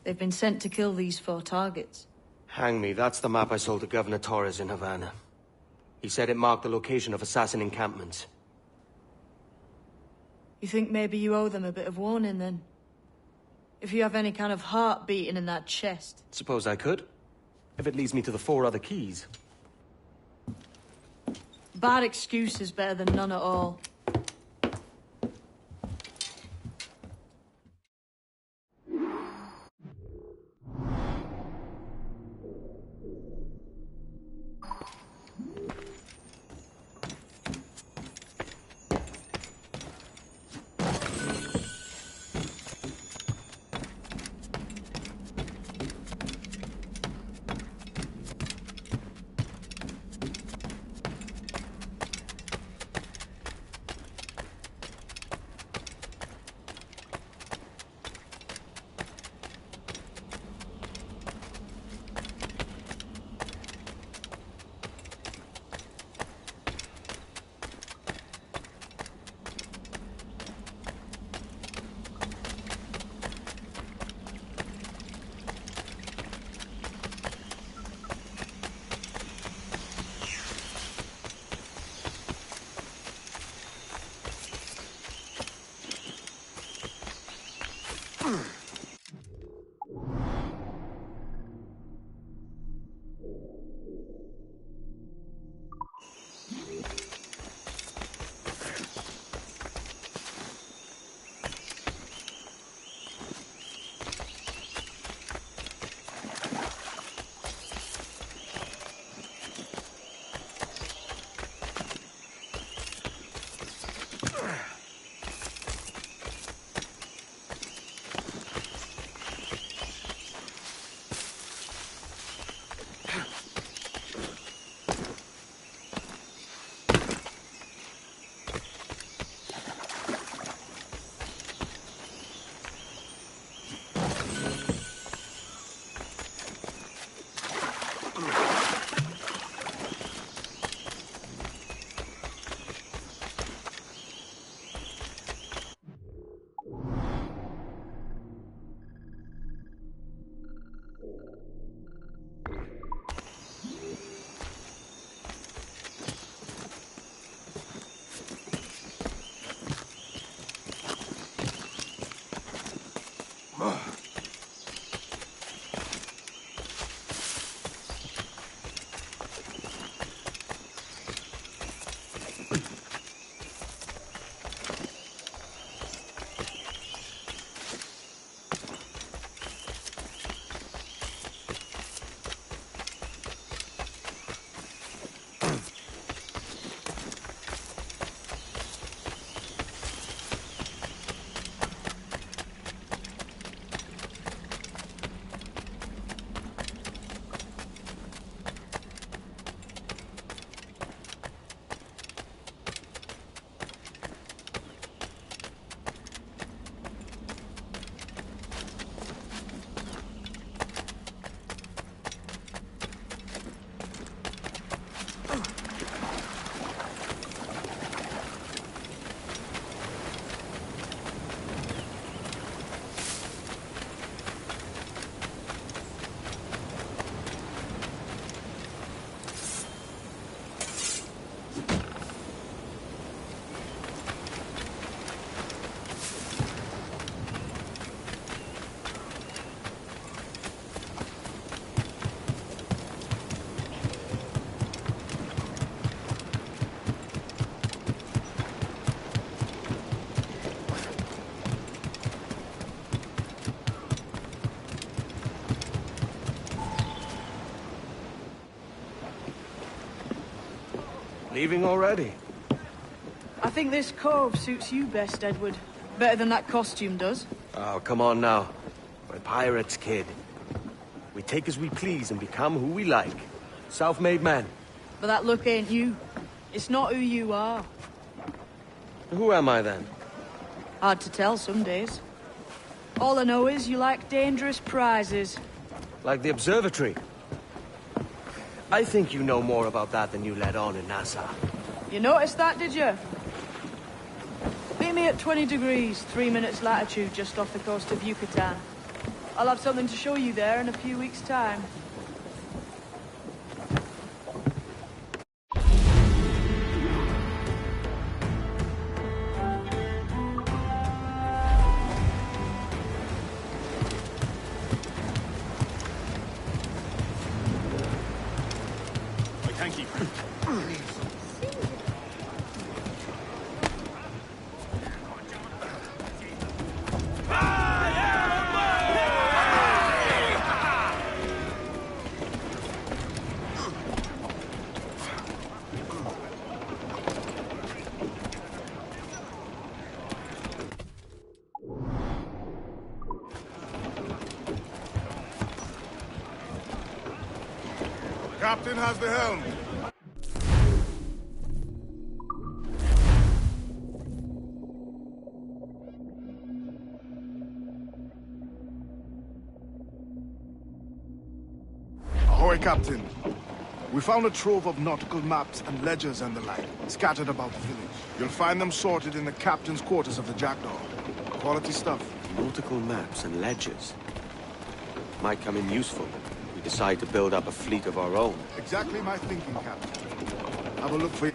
They've been sent to kill these 4 targets. Hang me, that's the map I sold to Governor Torres in Havana. He said it marked the location of assassin encampments. You think maybe you owe them a bit of warning, then? If you have any kind of heart beating in that chest. Suppose I could? If it leads me to the 4 other keys. Bad excuse is better than none at all. Leaving already? I think this cove suits you best, Edward. Better than that costume does. Oh, come on now. We're pirates, kid. We take as we please and become who we like. Self-made men. But that look ain't you. It's not who you are. Who am I, then? Hard to tell some days. All I know is you like dangerous prizes. Like the observatory. I think you know more about that than you let on in Nassau. You noticed that, did you? Meet me at 20 degrees, 3 minutes latitude, just off the coast of Yucatan. I'll have something to show you there in a few weeks' time. Thank you. Captain has the helm. Ahoy, Captain. We found a trove of nautical maps and ledgers and the like, scattered about the village. You'll find them sorted in the captain's quarters of the Jackdaw. Quality stuff. Nautical maps and ledgers. Might come in useful. We decide to build up a fleet of our own. Exactly my thinking, Captain. Have a look for you.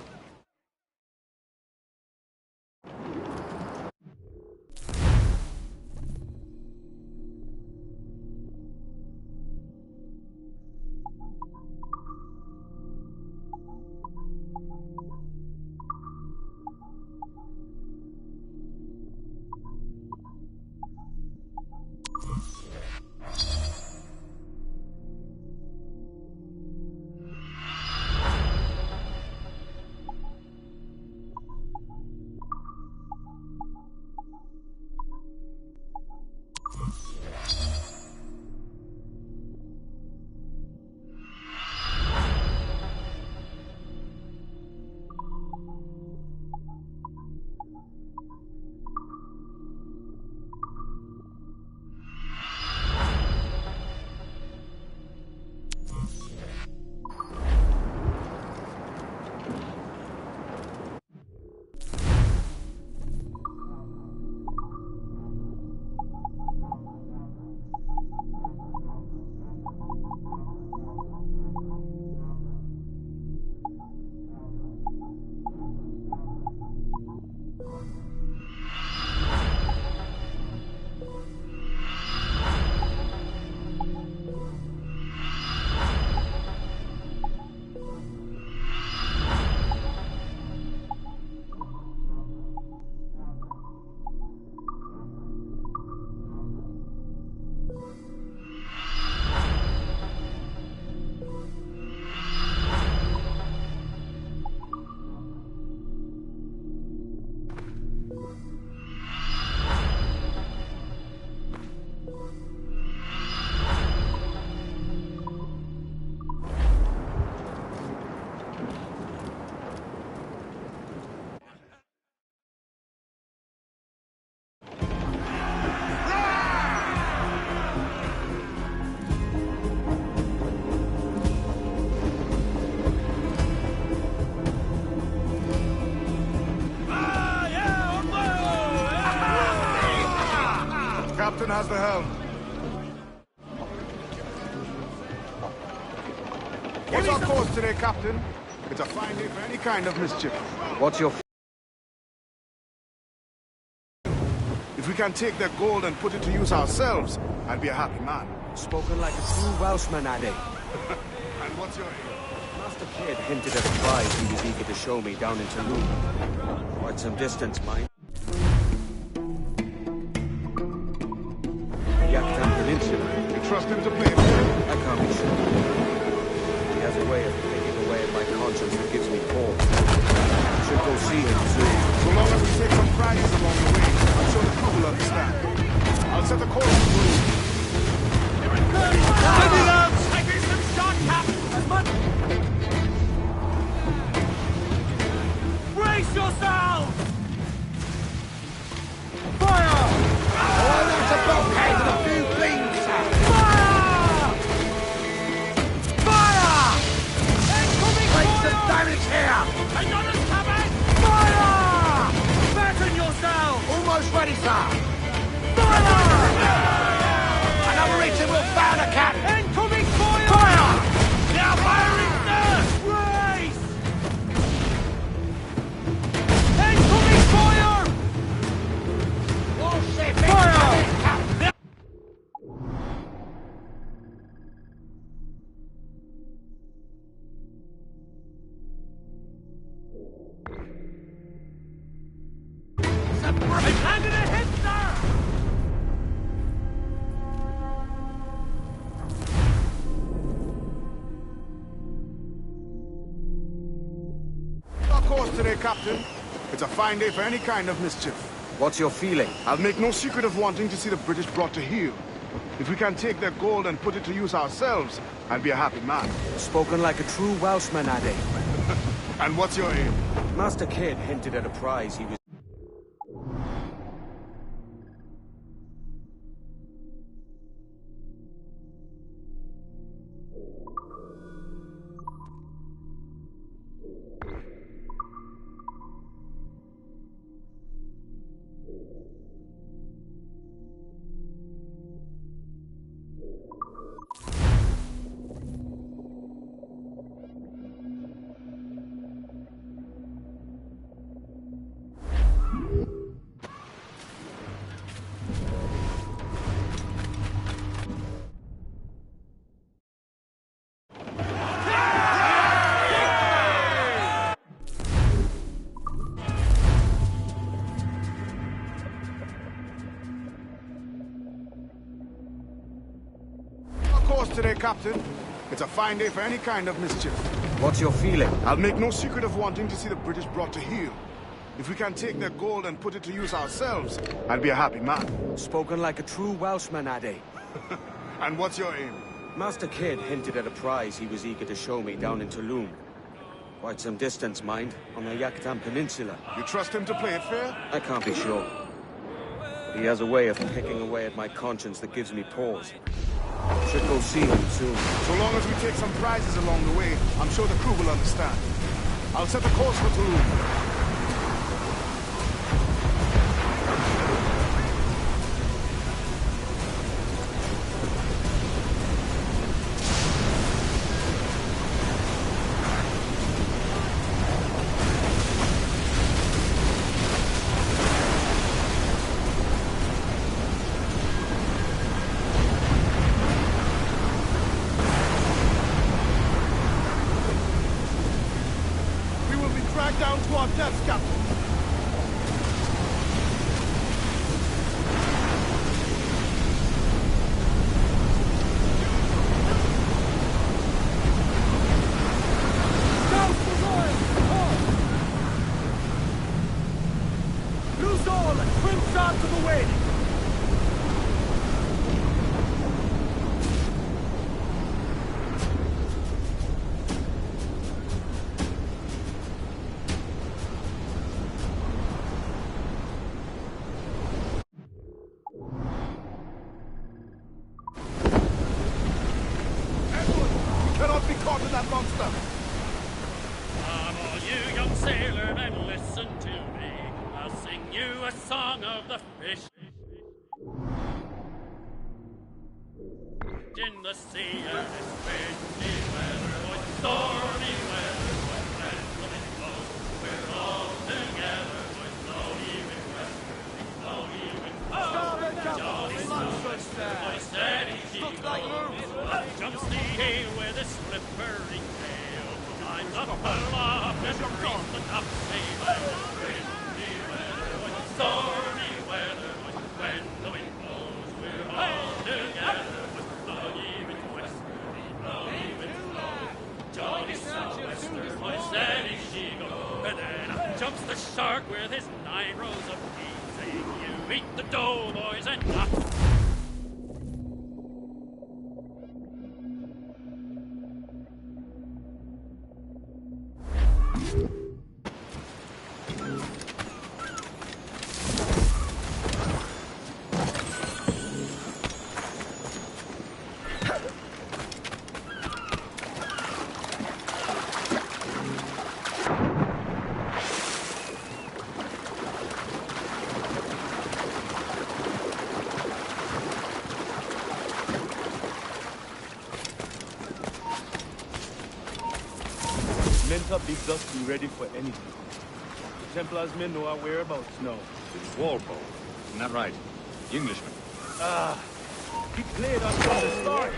Captain has the helm. What's our course today, Captain? It's a fine day for any kind of mischief. What's your... If we can take their gold and put it to use ourselves, I'd be a happy man. Spoken like a true Welshman, Addy. And what's your aim? Master Kidd hinted at a prize he was eager to show me down in Tulum. Quite some distance, mind. Yucatan Peninsula. You trust him to play it? I can't be sure. He has a way of taking away at my conscience that gives me pause. today, Captain. It's a fine day for any kind of mischief. What's your feeling? I'll make no secret of wanting to see the British brought to heel. If we can take their gold and put it to use ourselves, I'll be a happy man. Spoken like a true Welshman, Ade. And what's your aim? Master Kidd hinted at a prize he was... Today, Captain. It's a fine day for any kind of mischief. What's your feeling? I'll make no secret of wanting to see the British brought to heel. If we can take their gold and put it to use ourselves, I'll be a happy man. Spoken like a true Welshman, Ade. And what's your aim? Master Kidd hinted at a prize he was eager to show me down in Tulum. Quite some distance, mind, on the Yucatan Peninsula. You trust him to play it fair? I can't be sure. But he has a way of picking away at my conscience that gives me pause. Should go see him soon. So long as we take some prizes along the way, I'm sure the crew will understand. I'll set a course for Tulum. Down to our deaths, Captain. Lose all and swim shot to the wind! That monster! Come all you young sailor and listen to me. I'll sing you a song of the fish. In the sea and it's windy weather, or stormy weather, or friendly blows. We're all together, with no even west, no even coast. Jolly Summer, my steady she jumps the hay with a slippery tail. Climbs up aloft and reaches the topsail. Windy weather, with stormy weather, when the wind blows, we're all together. Jolly sou'wester, my steady she goes. And then up jumps the shark with his 9 rows of teeth, saying, you eat the dough, boys, and not... Menta bids us be ready for anything. The Templars men know our whereabouts now. It's Walpole. Isn't that right? The Englishman. He played us from the start.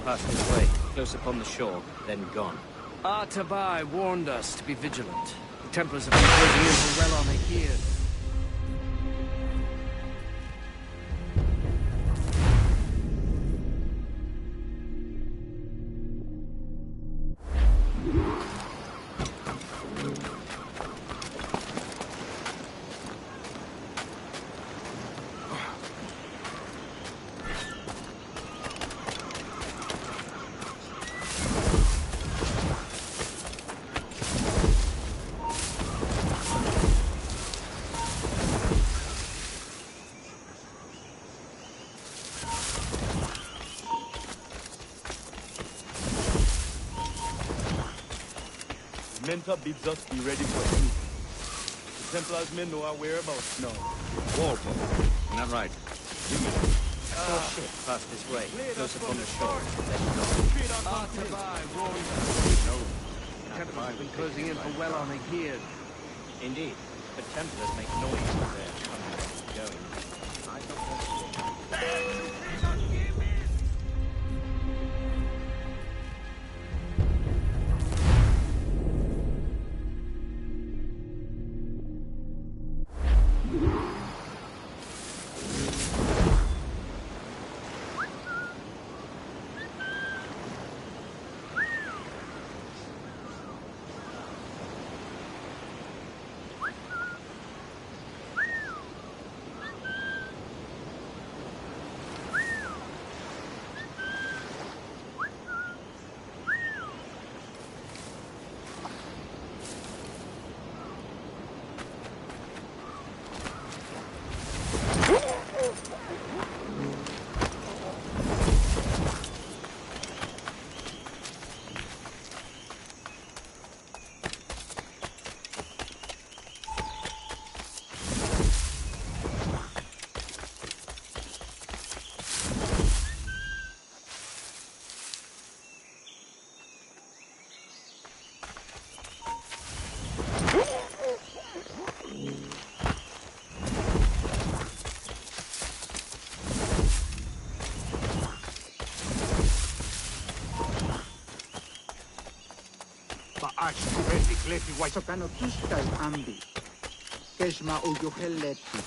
passed this way, close upon the shore, then gone. Artabai warned us to be vigilant. The Templars have been closing in for well on a year. Menta bids us be ready for anything. The Templars men know our whereabouts now. Walpole. Isn't that right? Our ship passed this way, close upon the shore, then gone. Artabai warned us. No. The Templars have been closing in for well on a year. Indeed, but Templars make noise when they're coming and going. I don't know. Lefi Waisokano Kistai Ambi. Keshma Uyoheleti.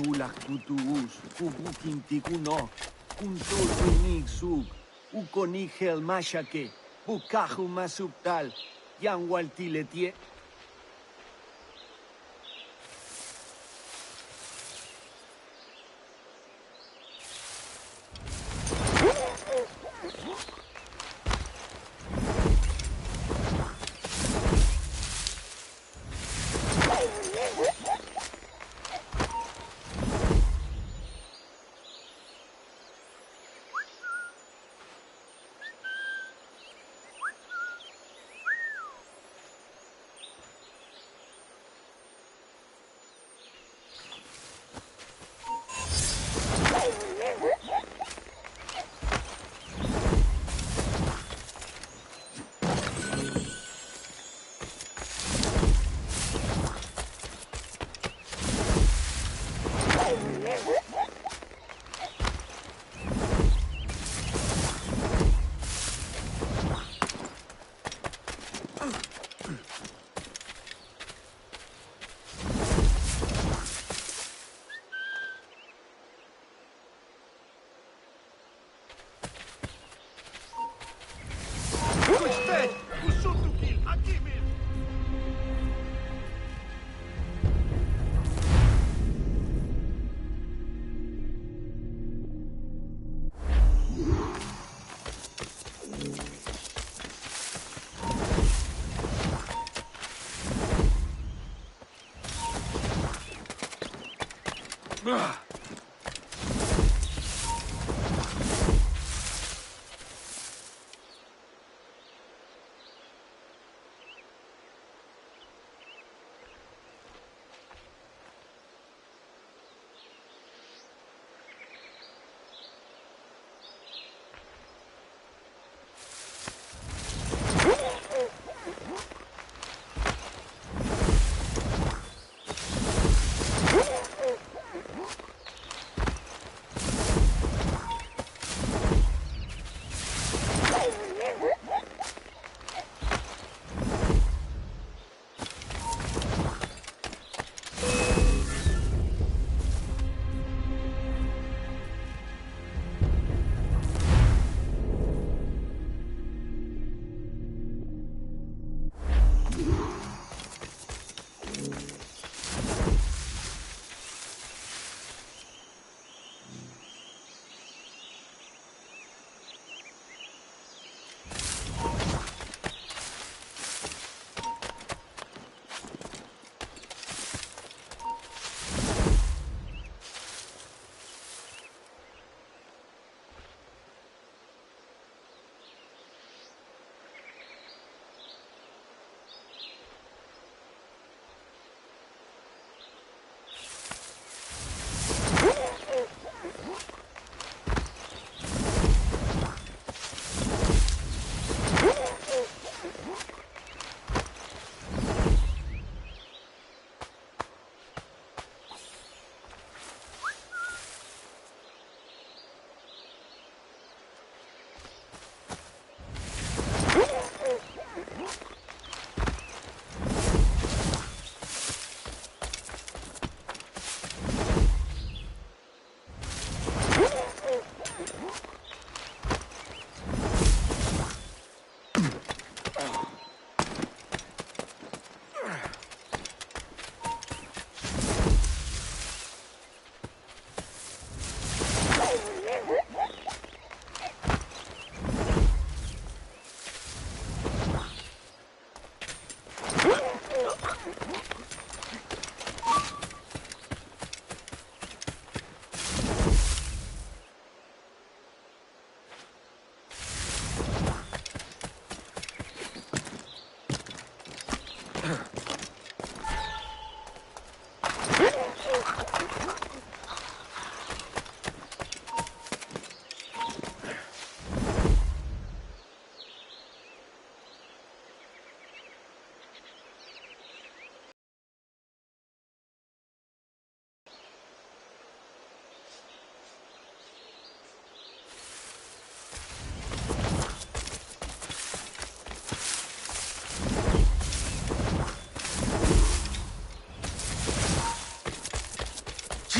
Tulak tutuus, kubukintikuna, kuntul kunig sug, ukonigel mashake, bukaju masuptal, yanwaltiletie.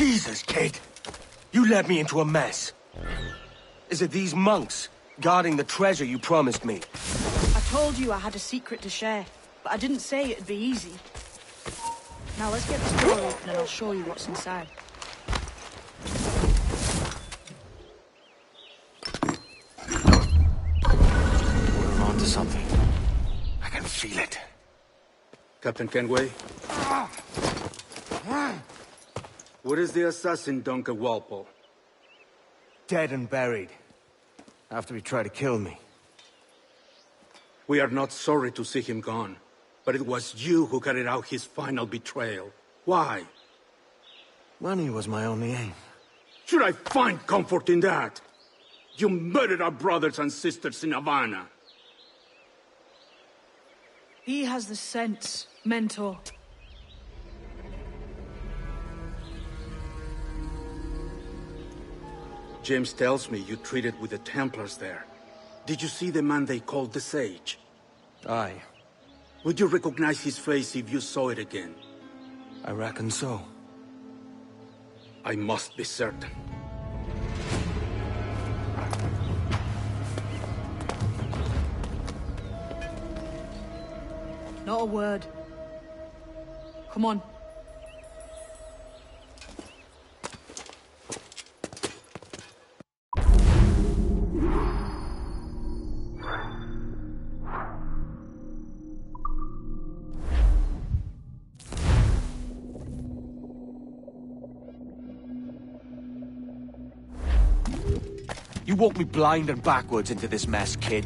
Jesus, Kate! You led me into a mess. Is it these monks guarding the treasure you promised me? I told you I had a secret to share, but I didn't say it'd be easy. Now let's get this door open and I'll show you what's inside. We're on to something. I can feel it. Captain Kenway? Where is the assassin, Duncan Walpole? Dead and buried. After he tried to kill me. We are not sorry to see him gone, but it was you who carried out his final betrayal. Why? Money was my only aim. Should I find comfort in that? You murdered our brothers and sisters in Havana. He has the sense, Mentor. James tells me you treated with the Templars there. Did you see the man they called the Sage? Aye. Would you recognize his face if you saw it again? I reckon so. I must be certain. Not a word. Come on. You walked me blind and backwards into this mess, kid.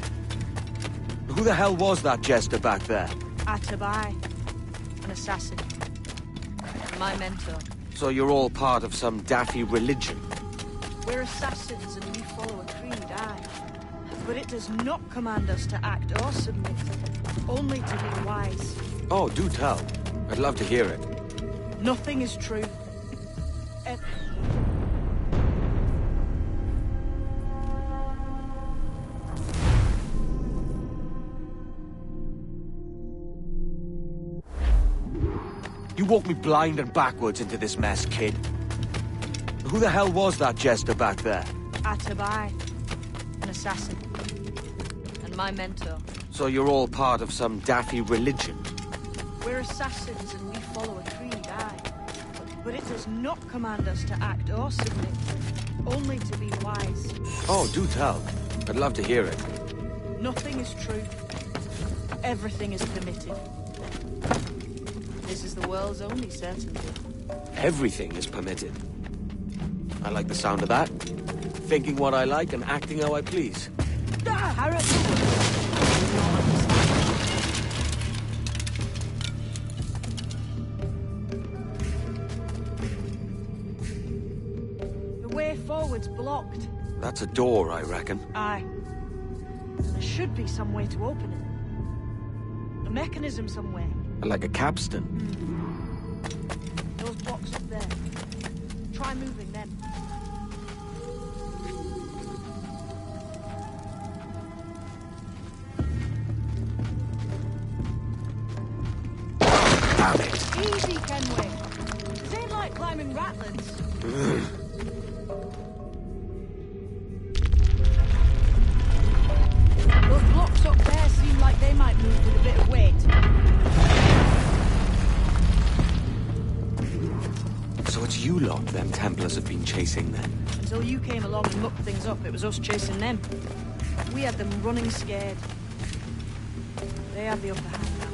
Who the hell was that jester back there? Atabai, an assassin. My mentor. So you're all part of some daffy religion? We're assassins and we follow a creed, aye. But it does not command us to act or submit, only to be wise. Oh, do tell. I'd love to hear it. Nothing is true. You walked me blind and backwards into this mess, kid. Who the hell was that jester back there? Atabai, an assassin. And my mentor. So you're all part of some daffy religion? We're assassins and we follow a creed, aye. But it does not command us to act or submit, only to be wise. Oh, do tell. I'd love to hear it. Nothing is true. Everything is permitted. This is the world's only certainty. Everything is permitted. I like the sound of that. Thinking what I like and acting how I please. Harrod! The way forward's blocked. That's a door, I reckon. Aye. There should be some way to open it. A mechanism somewhere. Like a capstan. Those blocks up there. Try moving them. Damn it. Easy, Kenway. This ain't like climbing ratlins. Those blocks up there seem like they might move with a bit of weight. So it's you lot them Templars have been chasing then? Until you came along and mucked things up, it was us chasing them. We had them running scared. They have the upper hand now.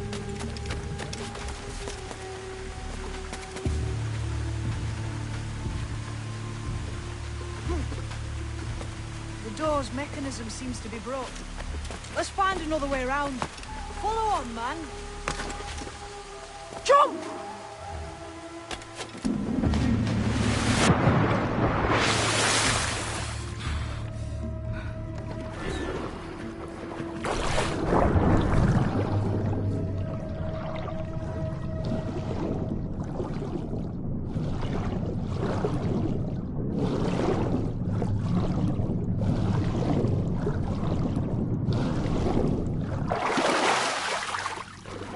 The door's mechanism seems to be broke. Let's find another way around. Follow on, man. Jump!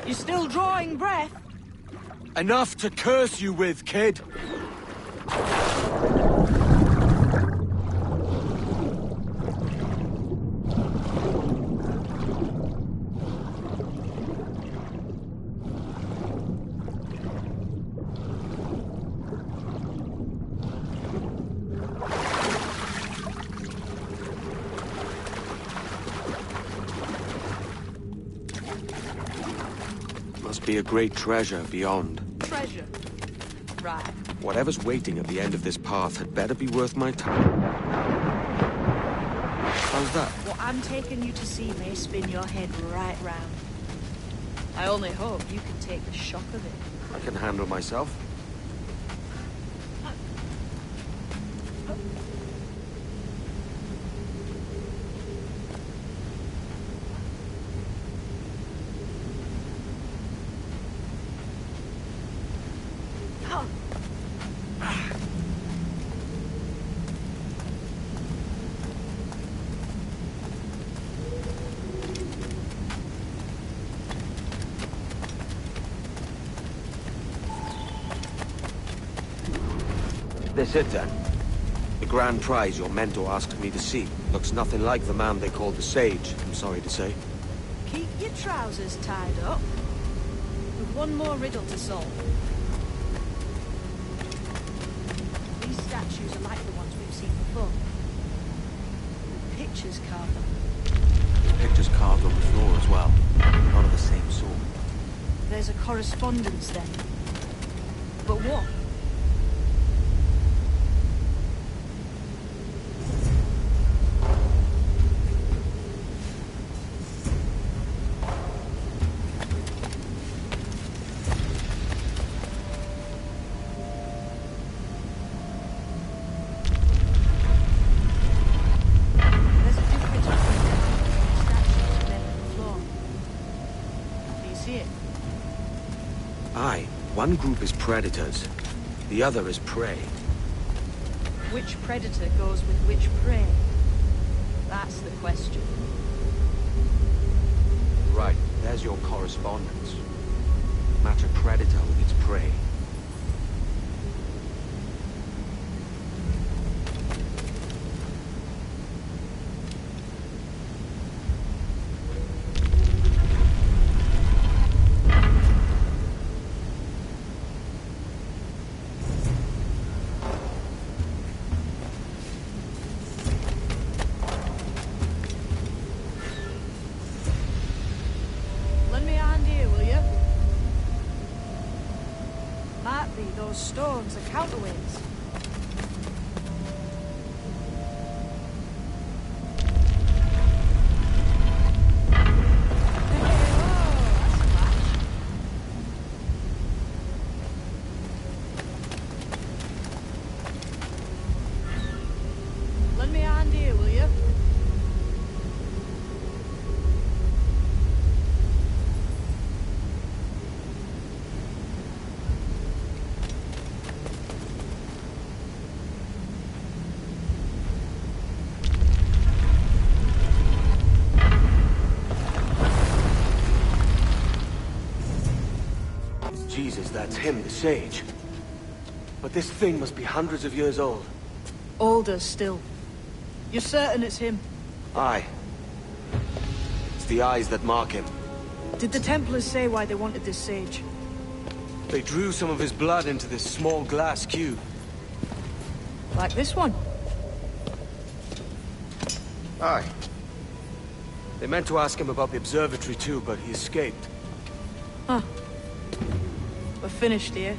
You still drawing breath? Enough to curse you with, kid! Must be a great treasure beyond. Treasure. Right. Whatever's waiting at the end of this path had better be worth my time. How's that? What I'm taking you to see may spin your head right round. I only hope you can take the shock of it. I can handle myself. This it then? The grand prize your mentor asked me to see. Looks nothing like the man they called the Sage, I'm sorry to say. Keep your trousers tied up. With one more riddle to solve. These statues are like the ones we've seen before. Pictures carved on them. Pictures carved on the floor as well. Not of the same sort. There's a correspondence then. But what? see it? Aye, one group is predators, the other is prey. Which predator goes with which prey? That's the question. Right, there's your correspondence. Match a predator with its prey. Those stones are counterweights. Lend me a hand here, will you? Jesus, that's him, the sage. But this thing must be hundreds of years old. Older still. You're certain it's him? Aye. It's the eyes that mark him. Did the Templars say why they wanted this sage? They drew some of his blood into this small glass cube. Like this one? Aye. They meant to ask him about the observatory too, but he escaped. Huh. We're finished here.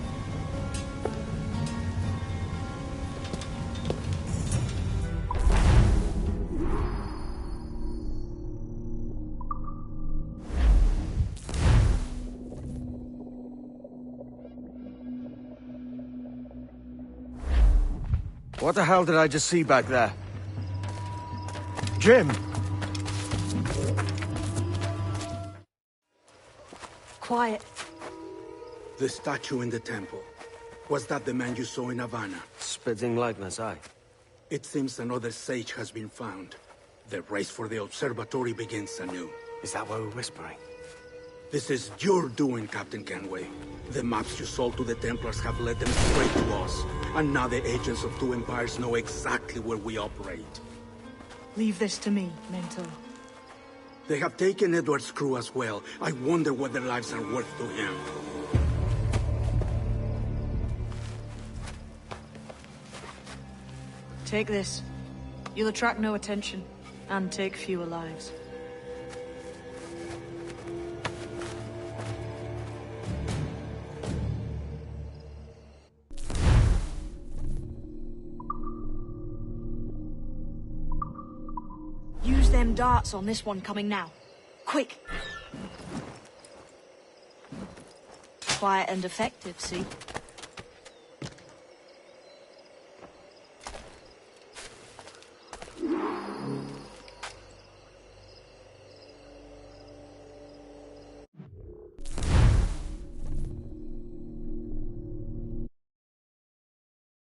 What the hell did I just see back there? Jim! Quiet. The statue in the temple. Was that the man you saw in Havana? Spitting likeness, aye. It seems another sage has been found. The race for the observatory begins anew. Is that why we're whispering? This is your doing, Captain Kenway. The maps you sold to the Templars have led them straight to us. And now the agents of two empires know exactly where we operate. Leave this to me, Mentor. They have taken Edward's crew as well. I wonder what their lives are worth to him. Take this. You'll attract no attention, and take fewer lives. Use them darts on this one coming now. Quick! Quiet and effective, see?